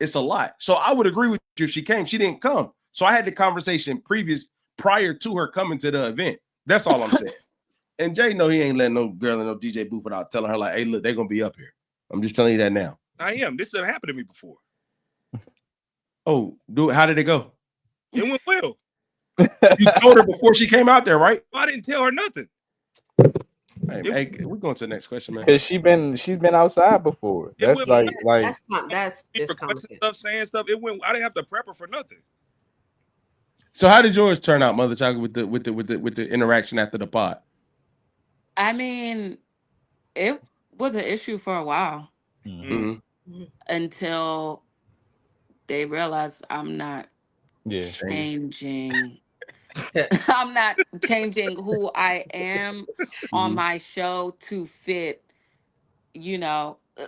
it's a lot. So I would agree with you if she came. She didn't come. So I had the conversation prior to her coming to the event. That's all I'm saying. And Jay, no, he ain't letting no girl in no DJ booth without telling her, like, hey, look, they're gonna be up here. I'm just telling you that now. I am. This didn't happen to me before. Oh, dude, how did it go? It went well. You told her before she came out there, right? I didn't tell her nothing. Hey, we're going to the next question, man. Because she's been outside before. That's like that's just common sense. Stuff, saying stuff. It went. I didn't have to prep her for nothing. So how did yours turn out, Mother Chocolate, with the interaction after the pod? I mean, it was an issue for a while until they realized I'm not changing. I'm not changing who I am on my show to fit,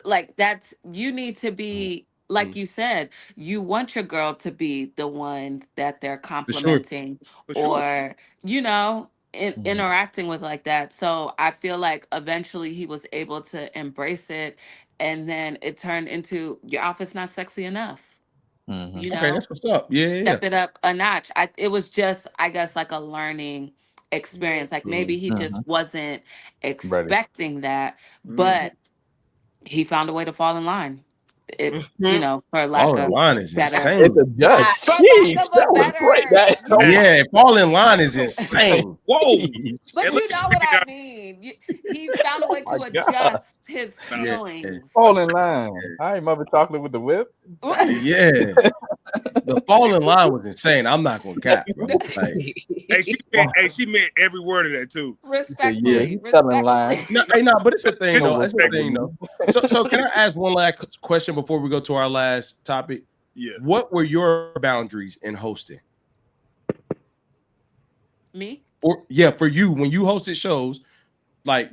like you need to be, like you said, you want your girl to be the one that they're complimenting or, interacting with like that. So I feel like eventually he was able to embrace it, and then it turned into, your outfit's not sexy enough. Okay, that's what's up. Step it up a notch. It was just, I guess, like a learning experience. Like maybe he just wasn't expecting that, but he found a way to fall in line. For lack of line is better. insane. It's a just. For Jeez, lack of that a was better. great. Fall in line is insane. Whoa. But you know what I mean. He found a way to adjust his feelings. Fall in line. All right, Mother Chocolate with the whip. Yeah. The fall in line was insane. I'm not gonna cap, bro. Like, she meant every word of that too. Respectfully. But it's a thing though. It's a thing though. So can I ask one last question before we go to our last topic? Yeah. What were your boundaries in hosting? Me? For you, when you hosted shows, like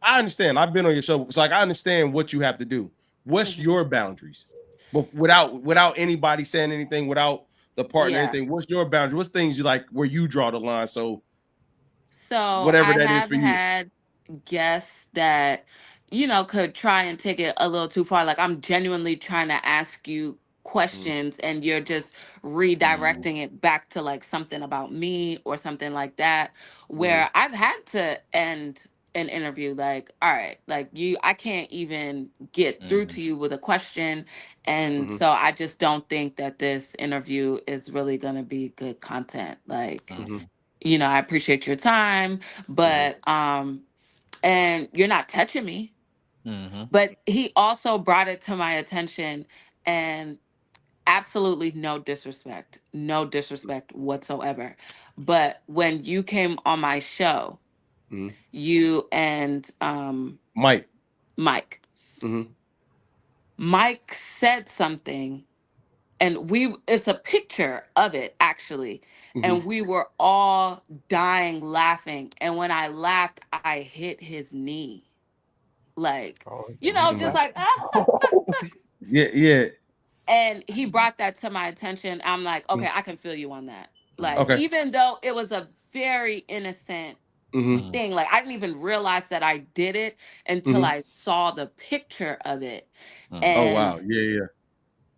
I understand. I've been on your show. It's like I understand what you have to do. What's your boundaries? But without anybody saying anything, without the partner, anything, what's your boundary? What's things you like where you draw the line? So whatever that is for you. I have had guests that, could try and take it a little too far. Like, I'm genuinely trying to ask you questions and you're just redirecting it back to like something about me or something like that, where I've had to end an interview like, all right, like I can't even get through to you with a question, and so I just don't think that this interview is really gonna be good content. Like, I appreciate your time, but and you're not touching me. But he also brought it to my attention, and absolutely no disrespect whatsoever. But when you came on my show, Mhm. you and Mike. Mike, Mm-hmm. Mike said something, and it's a picture of it actually, Mm-hmm. and we were all dying laughing, and when I laughed, I hit his knee, like, Oh, just Mm-hmm. like Yeah, yeah. and he brought that to my attention. I'm like, Mm. okay, I can feel you on that. Like, Okay. even though it was a very innocent Mm-hmm. thing, like I didn't even realize that I did it until Mm-hmm. I saw the picture of it. Oh And wow. Yeah, yeah.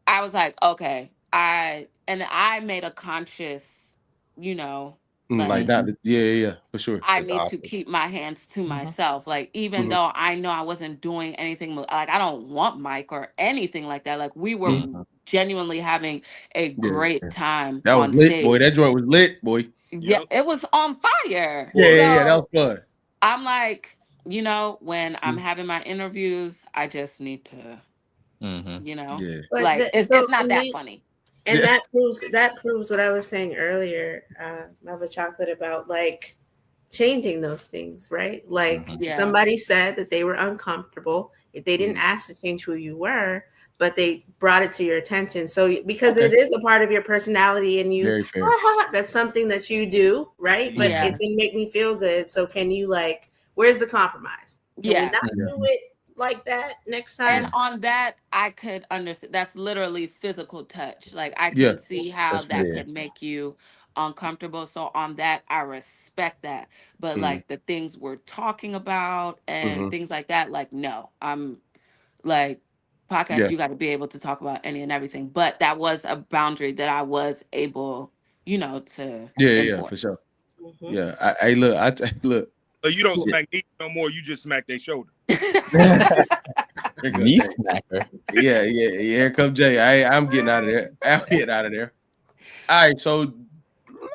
I was like, okay, I made a conscious, you know, Like like not. Yeah, yeah, yeah. For sure. I It's need to awkward. keep my hands to myself. Like, even Mm-hmm. though I know I wasn't doing anything, like, I don't want Mike or anything like that. Like, we were Mm-hmm. Mhm. genuinely having a Yeah, great yeah. time That was on lit, boy. That stage. joint was lit, boy. Yeah, Yep. it was on fire. Yeah, yeah, yeah. That was So fun. I'm like, when I'm Mm. having my interviews, I just need to, Mhm. Yeah. But like, so it's not and that they, funny. and Yeah. that proves what I was saying earlier, Mama Chocolate, about like changing those things, right? Like Mhm. Yeah. somebody said that they were uncomfortable. If they didn't Mm. ask to change who you were, but they brought it to your attention. So because Okay. it is a part of your personality and you Very fair. that's something that you do, right? But Yeah. it Mhm. didn't make me feel good. So can you like where's the compromise? Can we Yeah. not Yeah. do it like that next And time? Mhm. on that, I could understand. That's literally physical touch. Like, I Yeah. can see how That's fair. that Yeah. could make you uncomfortable. So on that, I respect that. But Mm-hmm. like the things we're talking about and Mm-hmm. things like that, like, no, I'm like, podcast, Yeah. you got to be able to talk about any and everything. But that was a boundary that I was able, to Yeah, yeah, yeah, for sure. enforce. Mhm. Yeah. I look. Look. So you don't Yeah. smack knees no more. You just smack their shoulder. Here go Knee Jay. smacker. Yeah, yeah, yeah. Here come Jay. I'm getting out of there. I'm getting out of there. All right. So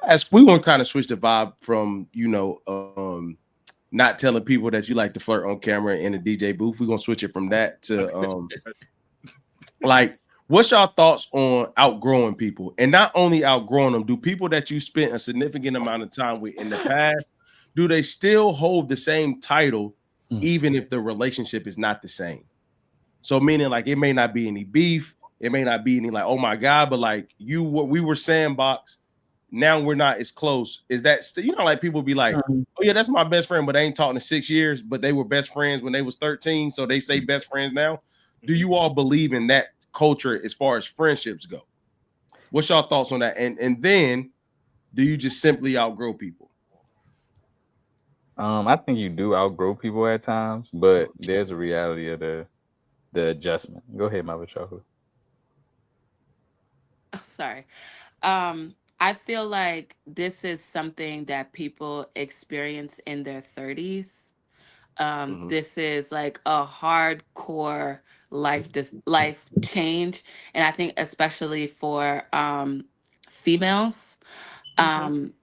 as we want to kind of switch the vibe from not telling people that you like to flirt on camera in a DJ booth. We're gonna switch it from that to like, what's y'all thoughts on outgrowing people? And not only outgrowing them, do people that you spent a significant amount of time with in the past, do they still hold the same title Mm. even if the relationship is not the same? So meaning like it may not be any beef, it may not be any like, oh my God, but like we were sandbox. Now we're not as close. Is that still, like people be like, Mhm. oh yeah, that's my best friend, but they ain't talking in 6 years, but they were best friends when they was 13. So they say best friends now. Do you all believe in that culture as far as friendships go? What's y'all thoughts on that? And then do you just simply outgrow people? I think you do outgrow people at times, but there's a reality of the adjustment. Go ahead, Mama Chocolate. Oh, sorry. I feel like this is something that people experience in their 30s. Mhm. This is like a hardcore life change, and I think especially for females. Mhm. Um,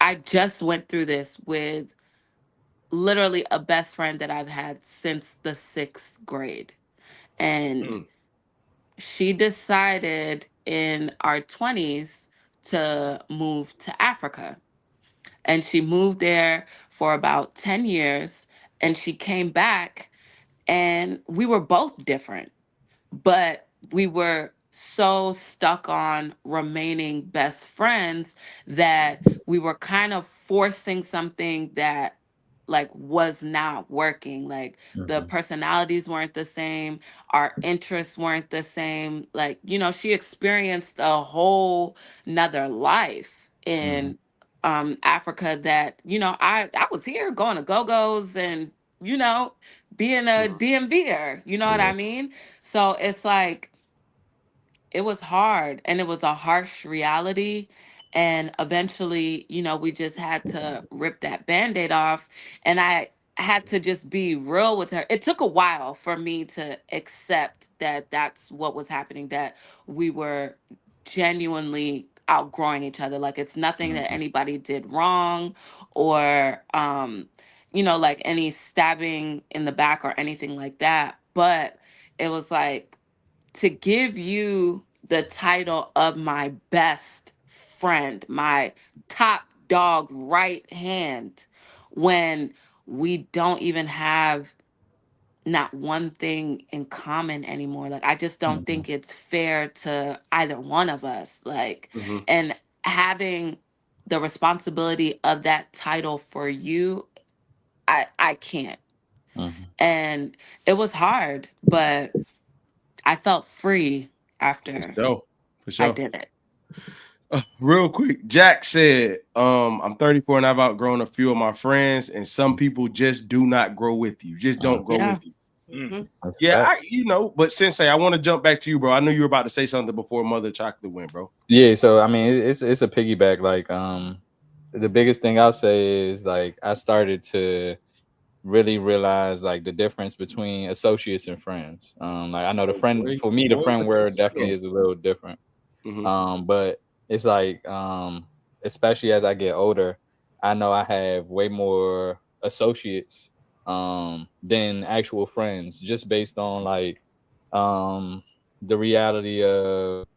I just went through this with literally a best friend that I've had since the 6th grade, and Mm. she decided in our 20s to move to Africa. And she moved there for about 10 years. And she came back, and we were both different, but we were so stuck on remaining best friends that we were kind of forcing something that like was not working. Like, the Mhm. personalities weren't the same, our interests weren't the same. Like, she experienced a whole nother life Mhm. in Africa that, I was here going to go-go's and, being a Mm. DMVer, you know what Yeah. I mean? So it's like, it was hard, and it was a harsh reality. And eventually, we just had to rip that band-aid off. And I had to just be real with her. It took a while for me to accept that that's what was happening, that we were genuinely outgrowing each other. Like, it's nothing that Mhm. anybody did wrong, or like any stabbing in the back or anything like that. But it was like, to give you the title of my best friend, my top dog right hand, when we don't even have not one thing in common anymore. Like, I just don't think it's fair to either one of us. Like, Mhm. and having the responsibility of that title for you, I can't. And it was hard, but I felt free For after sure. For I sure. did it. Real quick, Jack said, I'm 34 and I've outgrown a few of my friends, and some people just do not grow with you. Just don't grow Yeah. with you. Mm. Yeah, but Sensei, I want to jump back to you, bro. I knew you were about to say something before Mother Chocolate went, bro. Yeah, so I mean, it's a piggyback. Like, the biggest thing I'll say is like I started to really realize like the difference between associates and friends. Like I know the friend for me, the friend word definitely is a little different. But it's like, especially as I get older, I know I have way more associates than actual friends, just based on like the reality of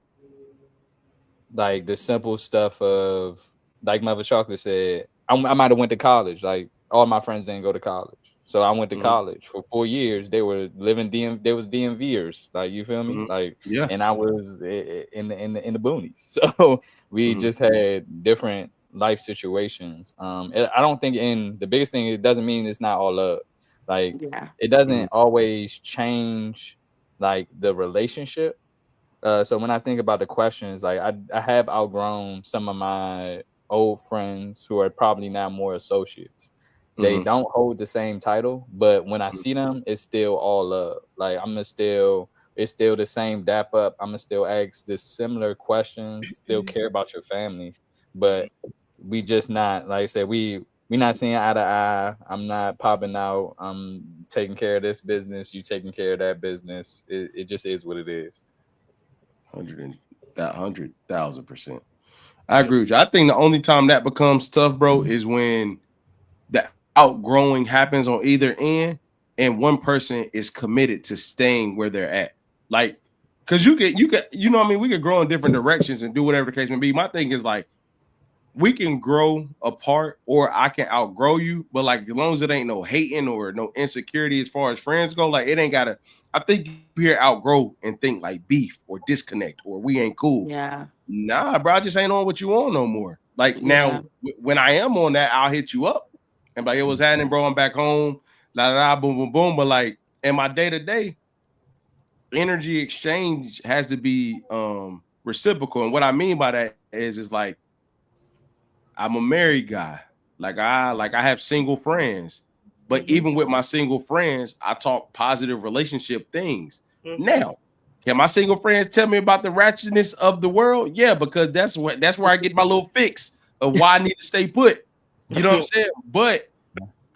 like the simple stuff of like Mother Chocolate said. I might have went to college. Like all my friends didn't go to college, so I went to college for 4 years. They were living They was DMVers. Like, you feel me? Like, Yeah. and I was in the boonies. So we just had different life situations. I don't think in the biggest thing, it doesn't mean it's not all love. Like, Yeah. it doesn't always change like the relationship. So when I think about the questions, like I have outgrown some of my old friends who are probably now more associates. They don't hold the same title, but when I see them, it's still all love. Like it's still the same dap up. I'm gonna still ask the similar questions, still care about your family, but we just not, like I said, we not seeing eye to eye. I'm not popping out. I'm taking care of this business. You taking care of that business. It just is what it is. 100,000%. I agree with you. I think the only time that becomes tough, bro, is when the outgrowing happens on either end and one person is committed to staying where they're at. Like, because you could, you know what I mean? We could grow in different directions and do whatever the case may be. My thing is like, we can grow apart or I can outgrow you, but like as long as it ain't no hating or no insecurity as far as friends go, like it ain't gotta. I think you hear outgrow and think like beef or disconnect or we ain't cool. Yeah. Nah, bro, I just ain't on what you on no more. Like Yeah. now, when I am on that, I'll hit you up and be like, yo, what's happening, bro? I'm back home. La la, la, boom, boom, boom. But like in my day to day, energy exchange has to be reciprocal. And what I mean by that is like I'm a married guy. Like I have single friends. But even with my single friends, I talk positive relationship things. Now, can my single friends tell me about the ratchetness of the world? Yeah, because that's where I get my little fix of why I need to stay put. You know what I'm saying? But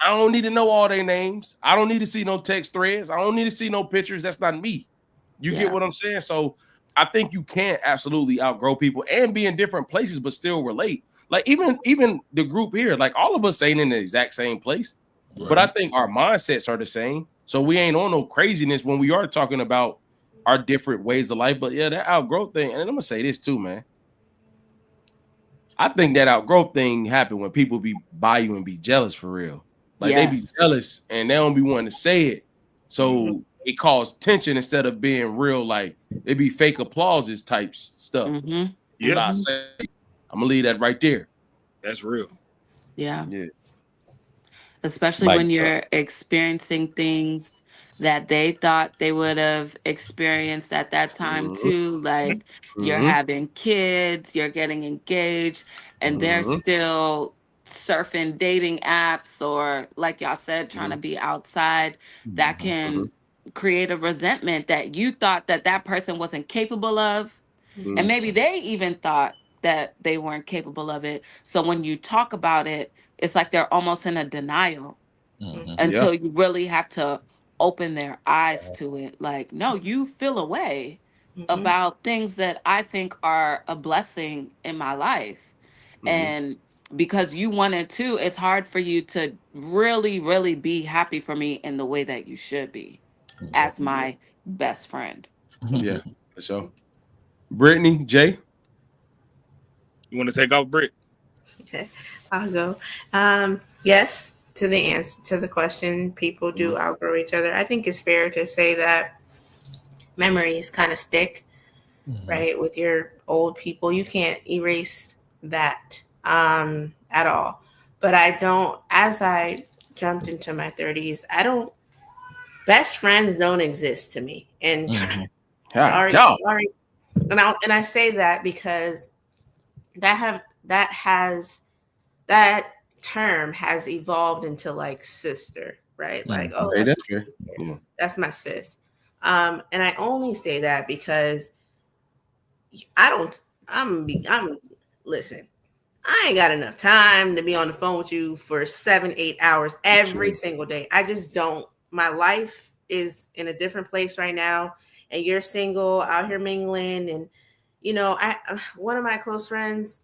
I don't need to know all their names. I don't need to see no text threads. I don't need to see no pictures. That's not me. You get Yeah. what I'm saying? So I think you can absolutely outgrow people and be in different places, but still relate. Like even the group here, like all of us ain't in the exact same place, but I think our mindsets are the same. So we ain't on no craziness when we are talking about our different ways of life. But yeah, that outgrowth thing, and I'm gonna say this too, man. I think that outgrowth thing happened when people be by you and be jealous for real. Like they be Yes. jealous and they don't be wanting to say it. So it caused tension instead of being real, like it be fake applauses type stuff. Mm-hmm. Yeah, I say, I'm gonna leave that right there. that's real. Yeah. Yeah. Especially Like, when you're experiencing things that they thought they would have experienced at that time too. Like, you're having kids, you're getting engaged, and they're still surfing dating apps, or like y'all said, trying to be outside. That can create a resentment that you thought that that person wasn't capable of, and maybe they even thought that they weren't capable of it. So when you talk about it, it's like they're almost in a denial Yeah. until you really have to open their eyes to it. Like, no, you feel a way about things that I think are a blessing in my life. And because you wanted to, it's hard for you to really, really be happy for me in the way that you should be as my best friend. Yeah. For sure. Brittany, Jay. You want to take off, Britt? Okay, I'll go. Yes, to the answer to the question, people do outgrow each other. I think it's fair to say that memories kind of stick, right? With your old people, you can't erase that at all. But I don't. As I jumped into my 30s, I don't. Best friends don't exist to me, and sorry, and I say that because that term has evolved into like sister, right? Like, oh, Hey, that's that's fair. Yeah. that's my sis. And I only say that because listen, I ain't got enough time to be on the phone with you for 7-8 hours every single day. I just don't. My life is in a different place right now, and you're single out here mingling. And one of my close friends,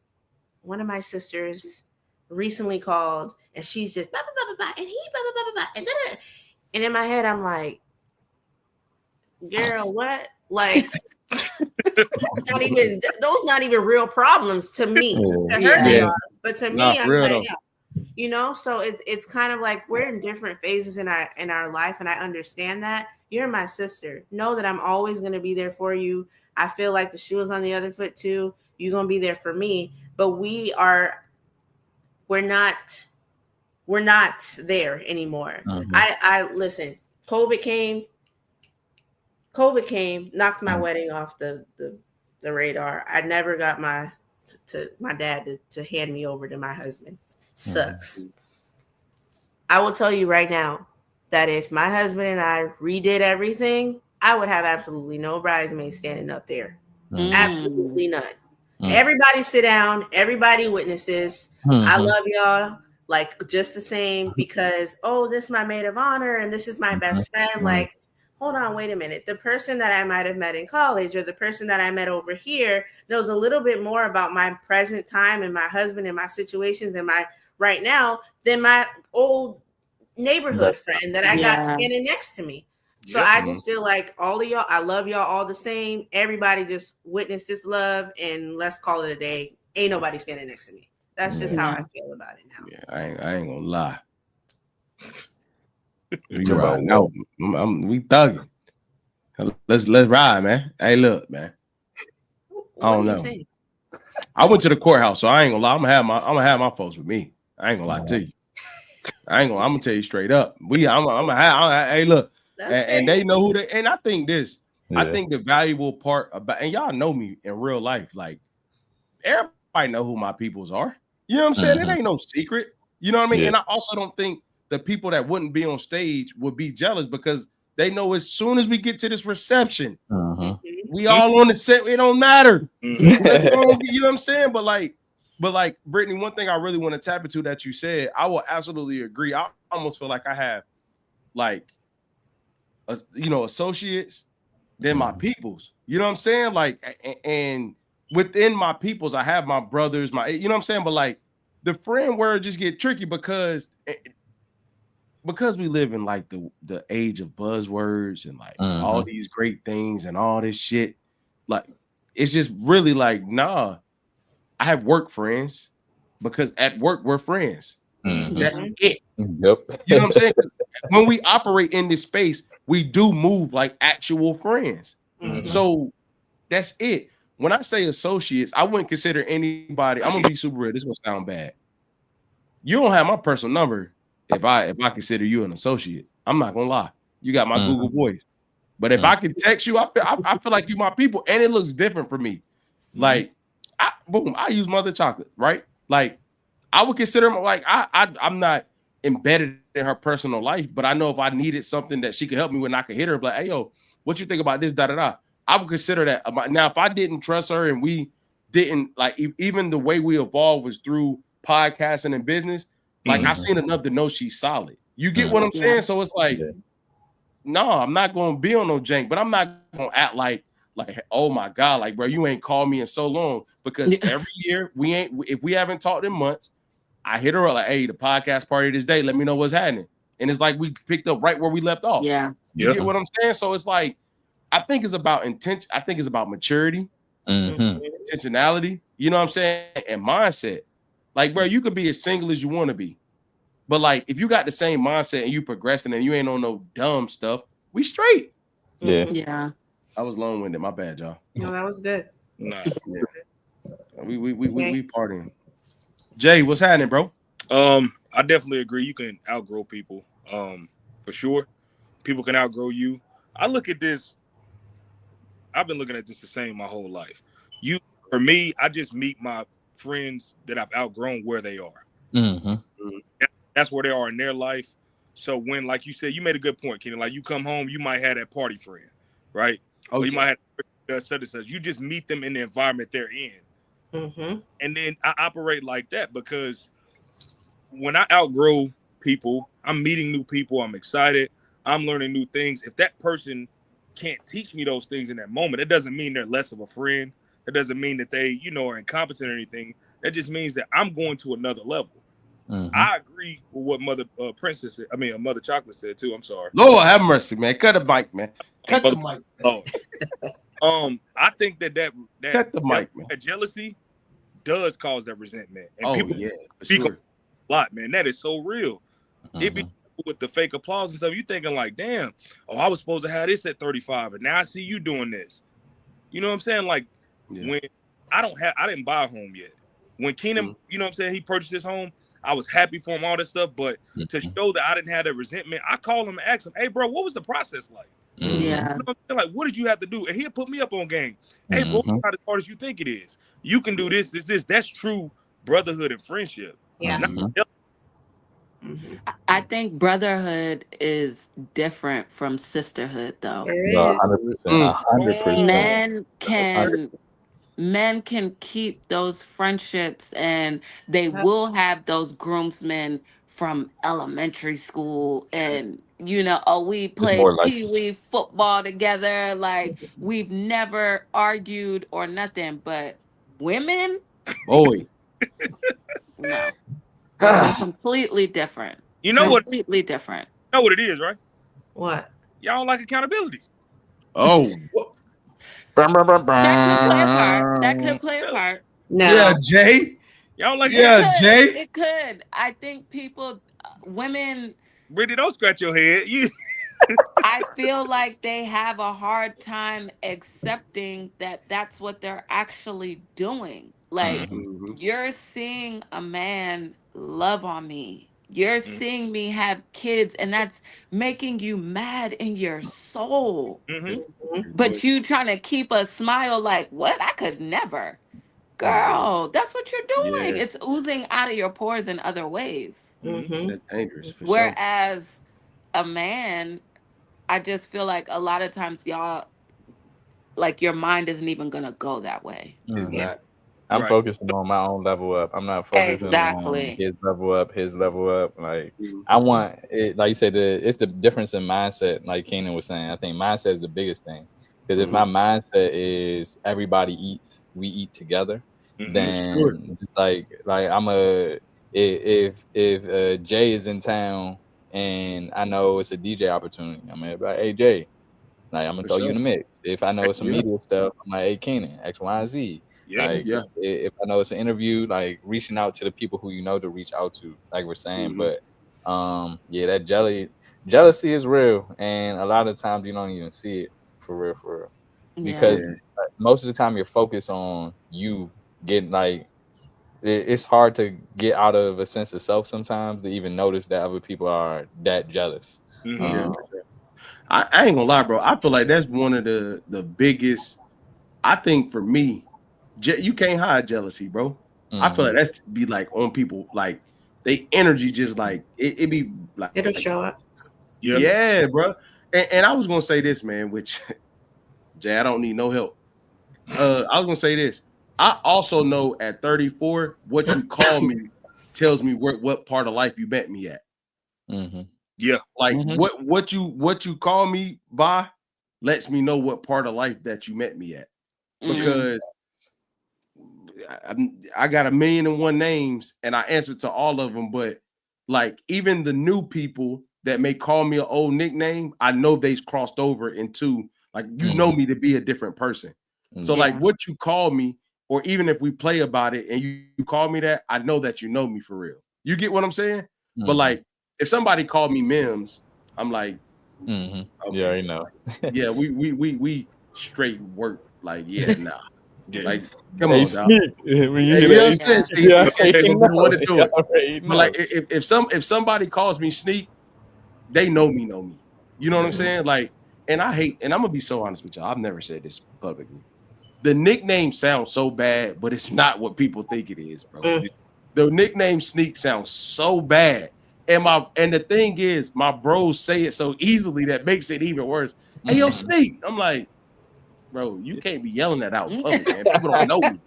one of my sisters, recently called, and she's just blah, blah, blah, blah, blah, and he blah, blah, blah, blah, blah, and da-da. And in my head, I'm like, girl, what? Like, those not even real problems to me. To her, they are, but to me, I'm like, so it's kind of like we're in different phases in our life, and I understand that. You're my sister. Know that I'm always going to be there for you. I feel like the shoe is on the other foot too. You're going to be there for me, but we're not there anymore. I listen. COVID came, knocked my wedding off the radar. I never got my dad to hand me over to my husband. Sucks. I will tell you right now that if my husband and I redid everything, I would have absolutely no bridesmaids standing up there. Absolutely none. Everybody sit down. Everybody witnesses. I love y'all like just the same because, this is my maid of honor and this is my best friend. Like, hold on, wait a minute. The person that I might have met in college or the person that I met over here knows a little bit more about my present time and my husband and my situations and my right now than my old neighborhood friend that I got standing next to me. So I just feel like all of y'all, I love y'all all the same. Everybody just witness this love and let's call it a day. Ain't nobody standing next to me. That's just how I feel about it now. Yeah, I ain't gonna lie. We right now. We thugging. Let's ride, man. Hey, look, man. I don't know. I went to the courthouse, so I ain't gonna lie. I'm gonna have my folks with me. I ain't gonna lie to you. I'm gonna tell you straight up. Hey, look, and they know who they. And I think this. Yeah. I think the valuable part about, and y'all know me in real life. Like everybody know who my peoples are. You know what I'm saying? It ain't no secret. You know what I mean? Yeah. And I also don't think the people that wouldn't be on stage would be jealous because they know as soon as we get to this reception, we all on the set. It don't matter. Let's go. You know what I'm saying? But like Brittany, one thing I really want to tap into that you said, I will absolutely agree. I almost feel like I have like, associates than my peoples. You know what I'm saying? Like, and within my peoples, I have my brothers, you know what I'm saying? But like the friend word just get tricky because we live in like the age of buzzwords and like all these great things and all this shit. Like, it's just really like, nah, I have work friends because at work we're friends. That's it. Yep. You know what I'm saying? When we operate in this space, we do move like actual friends. So that's it. When I say associates, I wouldn't consider anybody. I'm gonna be super real. This is gonna sound bad. You don't have my personal number if I consider you an associate. I'm not gonna lie. You got my Google Voice. But if I can text you, I feel like you my people, and it looks different for me. Like, I use Mother Chocolate, right? Like, I would consider like I'm not embedded in her personal life, but I know if I needed something that she could help me with, I could hit her, like, hey, yo, what you think about this, da da da. I would consider that. Now, if I didn't trust her and we didn't like, even the way we evolved was through podcasting and business. Like, I've seen enough to know she's solid. You get what I'm saying? So it's like, no, I'm not gonna be on no jank, but I'm not gonna act like, oh my God, like, bro, you ain't called me in so long, because every year if we haven't talked in months, I hit her up like, hey, the podcast party this day, let me know what's happening. And it's like we picked up right where we left off. You get what I'm saying? So it's like, I think it's about intention. I think it's about maturity. intentionality, you know what I'm saying, and mindset. Like, bro, you could be as single as you want to be, but like if you got the same mindset and you progressing and you ain't on no dumb stuff, we straight. Yeah. Yeah. I was long-winded. My bad, y'all. No, that was good. Nah. Yeah. We partying. Jay, what's happening, bro? I definitely agree. You can outgrow people. For sure. People can outgrow you. I look at this. I've been looking at this the same my whole life. For me, I just meet my friends that I've outgrown where they are. That's where they are in their life. So when, like you said, you made a good point, Kenny. Like you come home, you might have that party friend, right? Oh, or you might have such and such. You just meet them in the environment they're in, and then I operate like that because when I outgrow people, I'm meeting new people. I'm excited. I'm learning new things. If that person can't teach me those things in that moment, it doesn't mean they're less of a friend. It doesn't mean that they, are incompetent or anything. That just means that I'm going to another level. I agree with what Mother Princess said. I mean, Mother Chocolate said too. I'm sorry. Lord have mercy, man. Cut the mic, man. Cut the mic. I think that cut the mic, man. That jealousy does cause that resentment, and people speak a lot, man. That is so real. It be with the fake applause and stuff. You thinking like, damn, I was supposed to have this at 35, and now I see you doing this. You know what I'm saying? Like when I didn't buy a home yet. When Keenan, you know what I'm saying, he purchased his home, I was happy for him, all this stuff. But to show that I didn't have that resentment, I called him and asked him, hey, bro, what was the process like? Yeah. You know what I'm saying? Like, what did you have to do? And he'll put me up on game. Hey, bro, it's not as hard as you think it is. You can do this. That's true brotherhood and friendship. Yeah. I think brotherhood is different from sisterhood, though. 100%. 100%. Men can keep those friendships, and they will have those groomsmen from elementary school, and we played pee-wee football together. Like we've never argued or nothing, but women, boy, no, they're completely different. You know what? Completely different. You know what it is, right? What? Y'all don't like accountability. Oh. That could play a part. That could play a part. No. Yeah, Jay. Y'all like Jay. It could. I think people, women. Brittany, don't scratch your head. I feel like they have a hard time accepting that that's what they're actually doing. Like you're seeing a man love on me. You're seeing me have kids, and that's making you mad in your soul. But you trying to keep a smile like, what? I could never. Girl, that's what you're doing. Yeah. It's oozing out of your pores in other ways. That's dangerous. For Whereas a man, I just feel like a lot of times y'all, like your mind isn't even going to go that way. It's not. I'm focusing on my own level up. I'm not focusing on his level up. Like I want it, like you said, it's the difference in mindset. Like Keenan was saying, I think mindset is the biggest thing. Because if my mindset is everybody we eat together, then it's like I'm if Jay is in town and I know it's a DJ opportunity, I'm gonna be like, hey Jay, like I'm gonna throw you in the mix. If I know it's some media stuff, I'm like, hey Keenan, X, Y, and Z. If I know it's an interview, like reaching out to the people who to reach out to, like we're saying. But that jealousy is real, and a lot of times you don't even see it for real. Because most of the time you're focused on you getting it's hard to get out of a sense of self sometimes to even notice that other people are that jealous. I ain't gonna lie, bro. I feel like that's one of the biggest. I think for me, you can't hide jealousy, bro. I feel like that's be like on people, like they energy just like it be like it'll show up. Yeah, bro. And I was gonna say this, man, which Jay, I don't need no help. I was gonna say this. I also know at 34, what you call me tells me what part of life you met me at. Yeah, like what you call me by lets me know what part of life that you met me at, because I got 1,000,001 names and I answer to all of them. But like even the new people that may call me an old nickname, I know they've crossed over into like know me to be a different person. So like what you call me, or even if we play about it and you call me that, I know that you know me for real. You get what I'm saying? But like if somebody called me Mims, I'm like, okay. yeah, I know. yeah, we straight work. Like, yeah, nah. Like, come Hey, on, dog. Sneak. When you Hey, hear you that, understand? yeah, We don't want to do it. already But know. like, if somebody calls me Sneak, they know me. You know what I'm saying? Like, and I hate, and I'm gonna be so honest with y'all. I've never said this publicly. The nickname sounds so bad, but it's not what people think it is, bro. The nickname Sneak sounds so bad. And the thing is, my bros say it so easily that makes it even worse. Hey, yo, Sneak. I'm like, bro, you can't be yelling that out in public, man. People don't know me.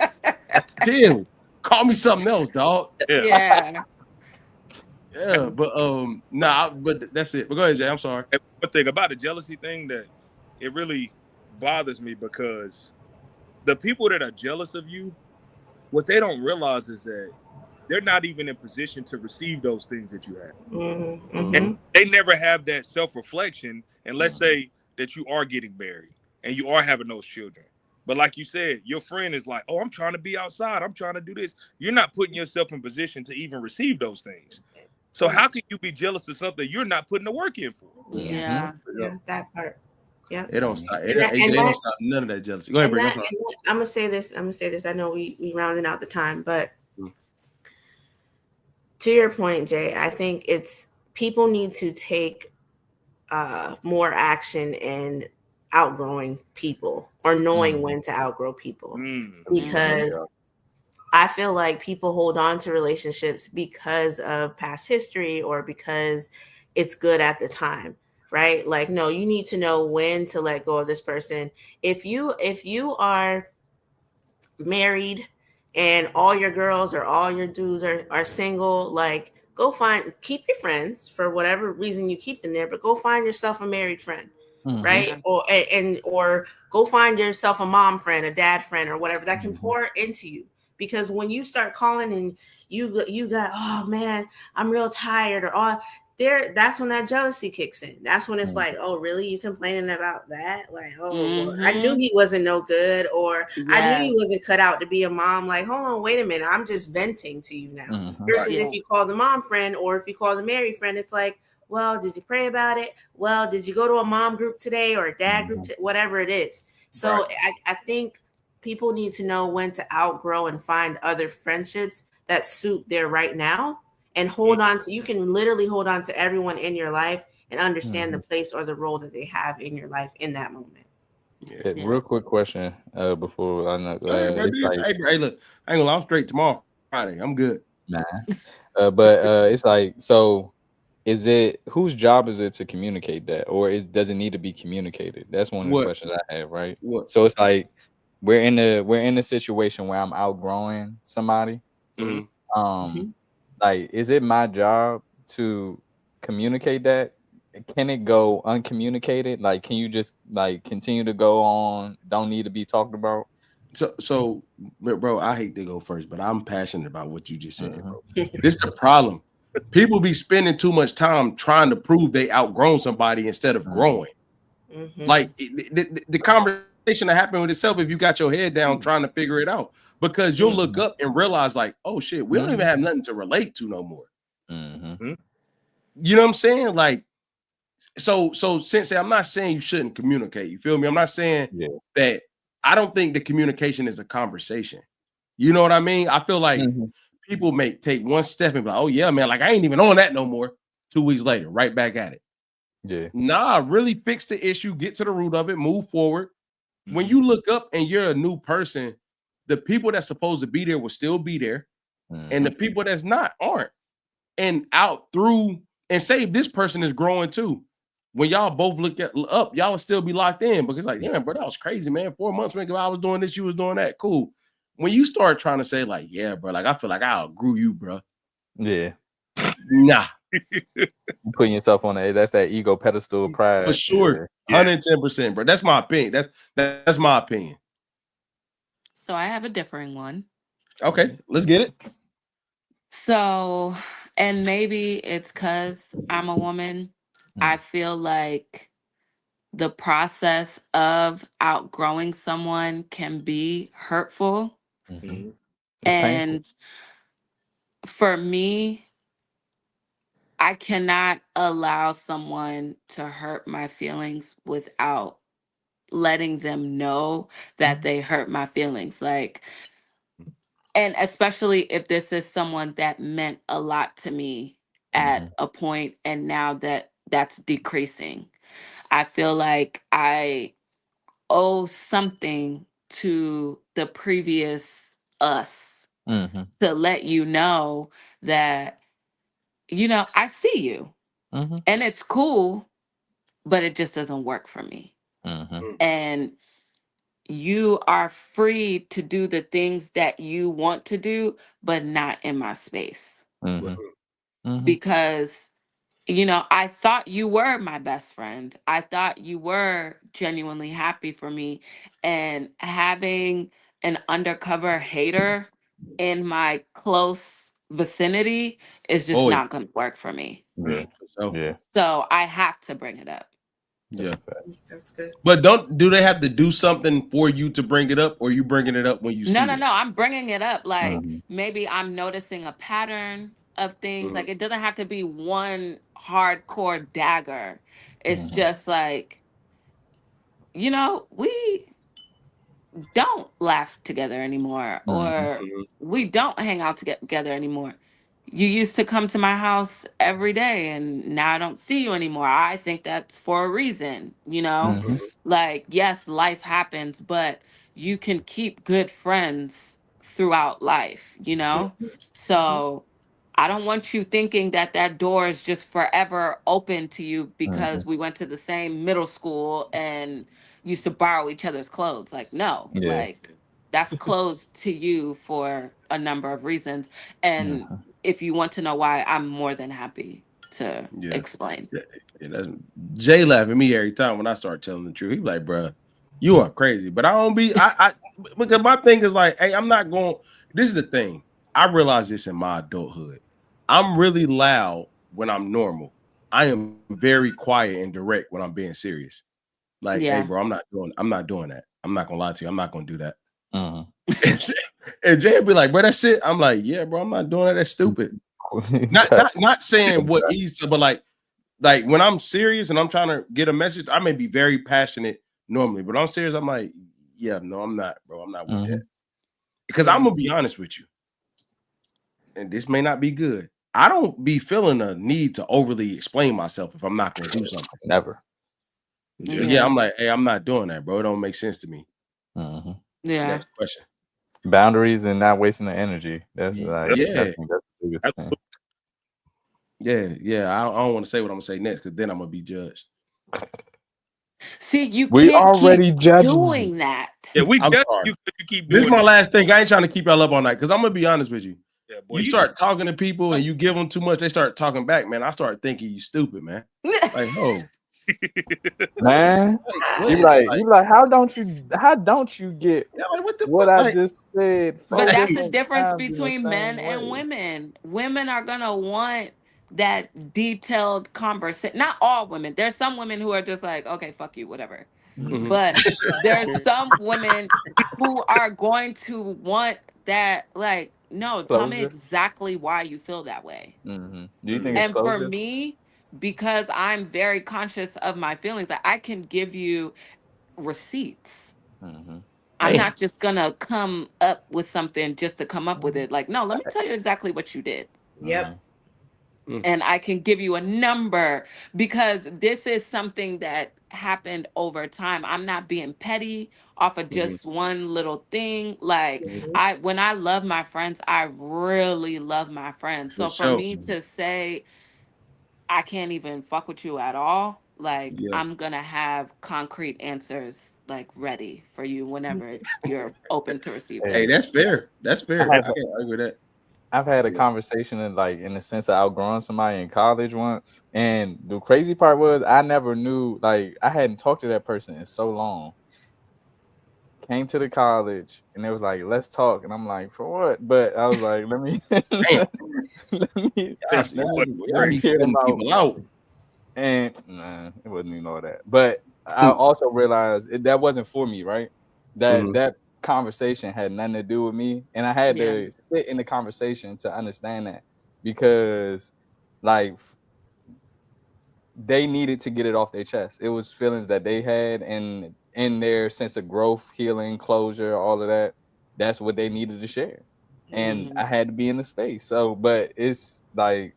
Chill. Call me something else, dog. Yeah. Yeah, but but that's it. But go ahead, Jay. I'm sorry. And one thing about the jealousy thing that it really bothers me, because the people that are jealous of you, what they don't realize is that they're not even in position to receive those things that you have. And they never have that self-reflection. And let's say that you are getting married and you are having those children. But like you said, your friend is like, oh, I'm trying to be outside. I'm trying to do this. You're not putting yourself in position to even receive those things. So how can you be jealous of something you're not putting the work in for? Yeah, that part. Yeah, it don't stop. It don't stop none of that jealousy. Go ahead, Brick. I'm gonna say this. I know we rounding out the time, but to your point, Jay, I think it's people need to take more action in outgrowing people or knowing when to outgrow people, because I feel like people hold on to relationships because of past history or because it's good at the time, right? Like, no, you need to know when to let go of this person. If you are married and all your girls or all your dudes are single, like, keep your friends for whatever reason you keep them there, but go find yourself a married friend. Right. Or go find yourself a mom friend, a dad friend, or whatever that can pour into you. Because when you start calling and you got, oh man, I'm real tired, or that's when that jealousy kicks in. That's when it's like, oh, really? You complaining about that? Like, oh, well, I knew he wasn't no good, or I knew he wasn't cut out to be a mom. Like, hold on, wait a minute. I'm just venting to you now. Versus if you call the mom friend or if you call the married friend, it's like, well, did you pray about it? Well, did you go to a mom group today or a dad group, whatever it is? So I think people need to know when to outgrow and find other friendships that suit their right now, and hold on to, you can literally hold on to everyone in your life and understand the place or the role that they have in your life in that moment. Real quick question before I know. Hey, look, I ain't gonna lie, I'm straight tomorrow, Friday. I'm good. Nah. But it's like, so is it, whose job is it to communicate that, or does it need to be communicated? That's one of the questions I have, right? So it's like we're in a situation where I'm outgrowing somebody. Like, is it my job to communicate that? Can it go uncommunicated? Like, can you just like continue to go on? Don't need to be talked about? So, bro, I hate to go first, but I'm passionate about what you just said, bro. This is the problem. People be spending too much time trying to prove they outgrown somebody instead of growing. Like the conversation that happened with itself, if you got your head down trying to figure it out, because you'll look up and realize, like, oh shit, we don't even have nothing to relate to no more. You know what I'm saying? Like, so Sensei, I'm not saying you shouldn't communicate. You feel me? I'm not saying that. I don't think the communication is a conversation. You know what I mean? I feel like people may take one step and be like, oh yeah, man, like I ain't even on that no more. 2 weeks later, right back at it. Nah, really fix the issue, get to the root of it, move forward. When you look up and you're a new person, the people that's supposed to be there will still be there, and the people that's not aren't. And and say if this person is growing too. When y'all both look up, y'all will still be locked in, because like, yeah, bro, that was crazy, man. 4 months ago, I was doing this, you was doing that. Cool. When you start trying to say, like, yeah, bro, like I feel like I outgrew you, bro. Yeah. Nah. Putting yourself on that's that ego pedestal pride. For sure. 110%, bro. That's my opinion. That's my opinion. So I have a differing one. Okay, let's get it. So, and maybe it's because I'm a woman. I feel like the process of outgrowing someone can be hurtful. Mhm. It's painful. And for me, I cannot allow someone to hurt my feelings without letting them know that they hurt my feelings. Like, and especially if this is someone that meant a lot to me at a point, and now that that's decreasing, I feel like I owe something to the previous us Mm-hmm. to let you know that, you know, I see you Mm-hmm. and it's cool, but it just doesn't work for me. Mm-hmm. And you are free to do the things that you want to do, but not in my space. Mm-hmm. Mm-hmm. Because, you know, I thought you were my best friend. I thought you were genuinely happy for me. And having an undercover hater in my close vicinity is just Oh, not going to work for me. Yeah. so, Yeah. So I have to bring it up. yeah. That's good. But do they have to do something for you to bring it up, or you bringing it up when you see No, it? I'm bringing it up. Like Mhm. maybe I'm noticing a pattern of things. Mhm. Like it doesn't have to be one hardcore dagger. It's Mhm. just like, you know, we don't laugh together anymore, Mhm. or Mhm. we don't hang out together anymore. You used to come to my house every day and now I don't see you anymore. I think that's for a reason, you know? Mhm. Like, yes, life happens, but you can keep good friends throughout life, you know? So I don't want you thinking that that door is just forever open to you because Mhm. we went to the same middle school and used to borrow each other's clothes. Like, no, Yeah. like that's closed to you for a number of reasons. And Mhm. if you want to know why, I'm more than happy to Yeah. explain. Yeah, that's Jay laughing at me every time when I start telling the truth. He be like, "Bruh, you are crazy." But I don't be. I because my thing is like, hey, I'm not going. This is the thing. I realize this in my adulthood. I'm really loud when I'm normal. I am very quiet and direct when I'm being serious. Like, hey, Yeah. bro, I'm not doing that. I'm not gonna lie to you. I'm not gonna do that. Mhm. And Jay be like, bro, that's it. I'm like, yeah, bro, I'm not doing that. That's stupid. Not saying what he's, but like when I'm serious and I'm trying to get a message, I may be very passionate normally, but I'm serious. I'm like, yeah, no, I'm not, bro. I'm not with that. Because I'm gonna be honest with you, and this may not be good. I don't be feeling a need to overly explain myself if I'm not gonna do something. Never. So yeah, I'm like, hey, I'm not doing that, bro. It don't make sense to me. Mhm. Yeah. Next question. Boundaries and not wasting the energy. That's like, Yeah. I think that's the biggest thing. Yeah. I don't want to say what I'm gonna say next because then I'm gonna be judged. See, you We can't already keep judged doing that. Yeah, we I'm judge sorry. you because you keep This is doing my it. last thing. I ain't trying to keep y'all up all night because I'm gonna be honest with you. Yeah, boy, You start talking to people and you give them too much, they start talking back, man. I start thinking you stupid, man. Like, oh, Man, what you is like, how don't you get yeah, like what the what fuck? I Like, just said But 4 that's the different difference times in the between same men and way? women. Women are gonna want that detailed conversation. Not all women. There's some women who are just like, okay, fuck you, whatever. mhm. But there's some women who are going to want that, like, no, tell me Closure. exactly why you feel that way. Do you think it's And for closure? me, because I'm very conscious of my feelings, I can give you receipts. Mhm. I'm Damn. not just gonna come up with something just to come up with it. Like, no, let me tell you exactly what you did. Yep. And I can give you a number because this is something that happened over time. I'm not being petty off of just one little thing. Like when I love my friends, I really love my friends. For So for sure. me to say I can't even fuck with you at all, like Yeah. I'm gonna have concrete answers like ready for you whenever you're open to receive Hey, them. that's fair. That's fair. I can't argue with that. I've had a conversation in the sense of outgrowing somebody in college once, and the crazy part was I never knew, like I hadn't talked to that person in so long. Came to the college and it was like, let's talk, and I'm like, for what? But I was like, let me Y'all let me be hear putting about. people out. And nah, it wasn't even all that. But I also realized that wasn't for me, right? That Mhm. that conversation had nothing to do with me, and I had Yeah. to sit in the conversation to understand that, because like they needed to get it off their chest. It was feelings that they had, and in their sense of growth, healing, closure, all of that, that's what they needed to share. And I had to be in the space. So, but it's like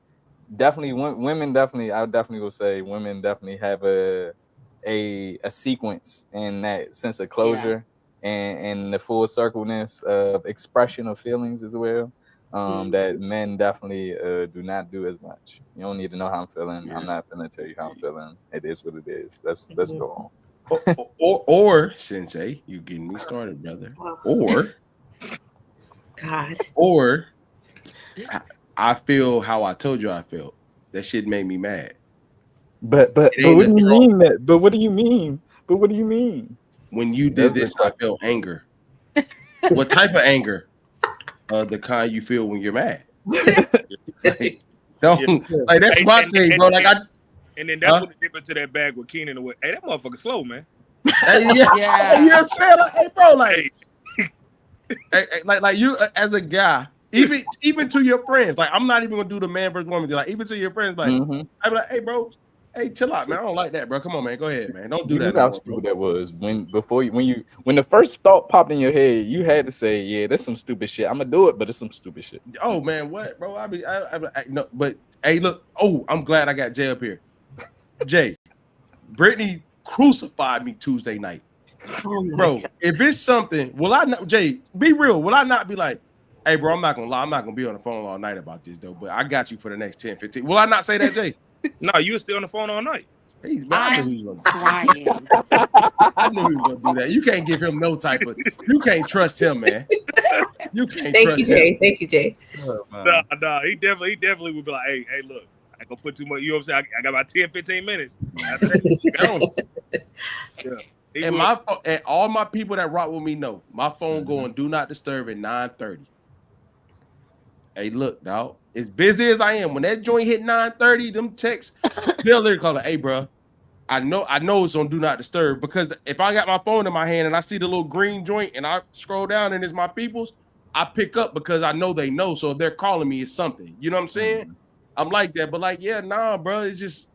definitely women definitely, I definitely will say women definitely have a sequence in that sense of closure and the full circleness of expression of feelings as well. That men definitely do not do as much. You don't need to know how I'm feeling. I'm not gonna tell you how I'm feeling. It is what it is. Let's go on. Or Sensei, you getting me started, brother. Or God. Or I feel how I told you I felt. That shit made me mad. But what do you mean that? But what do you mean? But what do you mean? When you did this, I felt anger. What type of anger? The kind you feel when you're mad. Like, don't like that's my thing, bro. Like and then that's when they dip into that bag with Keenan and what? Hey, that motherfucker slow, man. Hey, yeah. You know what I'm saying? Like, hey, bro, like, like you as a guy, even to your friends, like I'm not even gonna do the man versus woman. Like even to your friends, like I be like, hey, bro, hey, chill out, man. I don't like that, bro. Come on, man. Go ahead, man. Don't do that. How stupid that was when the first thought popped in your head, you had to say, yeah, that's some stupid shit. I'm gonna do it, but it's some stupid shit. Oh man, what, bro? I no, but hey, look. Oh, I'm glad I got Jay up here. Jay, Brittany crucified me Tuesday night. Bro, if it's something, will I not, Jay, be real, will I not be like, hey, bro, I'm not gonna lie, I'm not gonna be on the phone all night about this, though, but I got you for the next 10, 15. Will I not say that, Jay? No, you were still on the phone all night. I'm crying. I knew he was gonna do that. You can't give him no type of, you can't trust him, man. You can't Thank trust you, Jay. him. Thank you, Jay. No, he definitely would be like, hey, look, I ain't gonna put too much, you know what I'm saying? I got about 10, 15 minutes. And all my people that rock with me know my phone going do not disturb at 9:30. Hey, look, dog. As busy as I am, when that joint hit 9:30, them texts, they'll literally call it, hey, bro. I know it's on do not disturb, because if I got my phone in my hand and I see the little green joint and I scroll down and it's my people's, I pick up because I know they know. So if they're calling me, it's something. You know what I'm saying? I'm like that, but like, yeah, nah, bro. It's just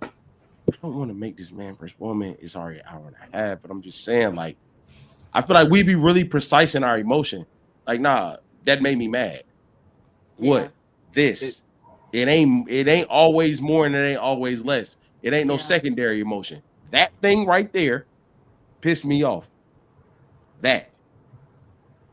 I don't want to make this man versus woman. It's already an hour and a half, but I'm just saying, like, I feel like we be really precise in our emotion. Like, nah, that made me mad. What? This? It ain't always more and it ain't always less. It ain't no secondary emotion. That thing right there pissed me off. That.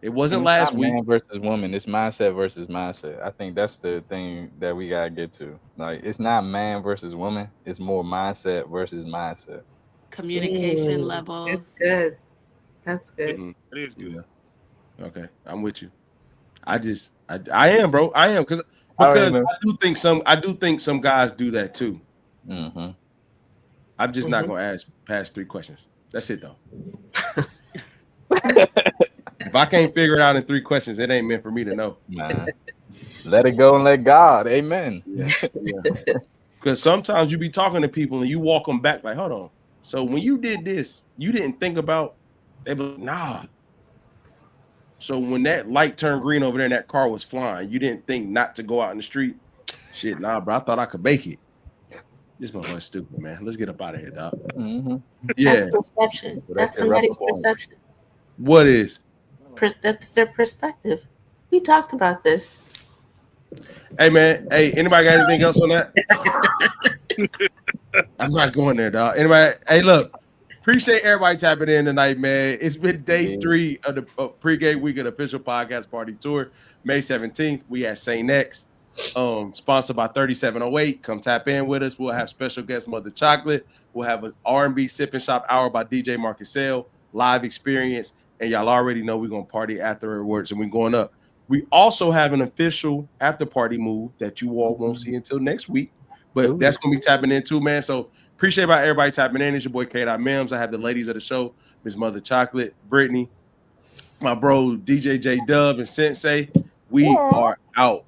It wasn't last week. Man versus woman. It's mindset versus mindset. I think that's the thing that we gotta get to. Like, it's not man versus woman. It's more mindset versus mindset. Communication levels. That's good. That's good. It is good. Yeah. Okay, I'm with you. I am, bro. I am because I do think some guys do that too. I'm just not gonna ask past 3 questions. That's it though. If I can't figure it out in 3 questions, it ain't meant for me to know. Man. Let it go and let God. Amen. Yeah. Because sometimes you be talking to people and you walk them back like, hold on. So when you did this, you didn't think about, they be like, nah. So when that light turned green over there and that car was flying, you didn't think not to go out in the street? Shit, nah, bro. I thought I could make it. This motherfucker's stupid, man. Let's get up out of here, dog. Yeah. That's perception. That's somebody's perception. What is? That's their perspective. We talked about this. Hey, man. Hey, anybody got anything else on that? I'm not going there, dog. Anybody? Hey, look. Appreciate everybody tapping in tonight, man. It's been day 3 of the pregame week of the official podcast party tour. May 17th, we at St. X. Sponsored by 3708. Come tap in with us. We'll have special guest Mother Chocolate. We'll have an R&B Sipping Shop hour by DJ Marcus Sale. Live experience. And y'all already know we're going to party after awards and we're going up. We also have an official after party move that you all won't see until next week. But that's going to be tapping in too, man. So appreciate about everybody tapping in. It's your boy K.Mims. I have the ladies of the show, Miss Mother Chocolate, Brittany, my bro DJ J Dub, and Sensei. We are out.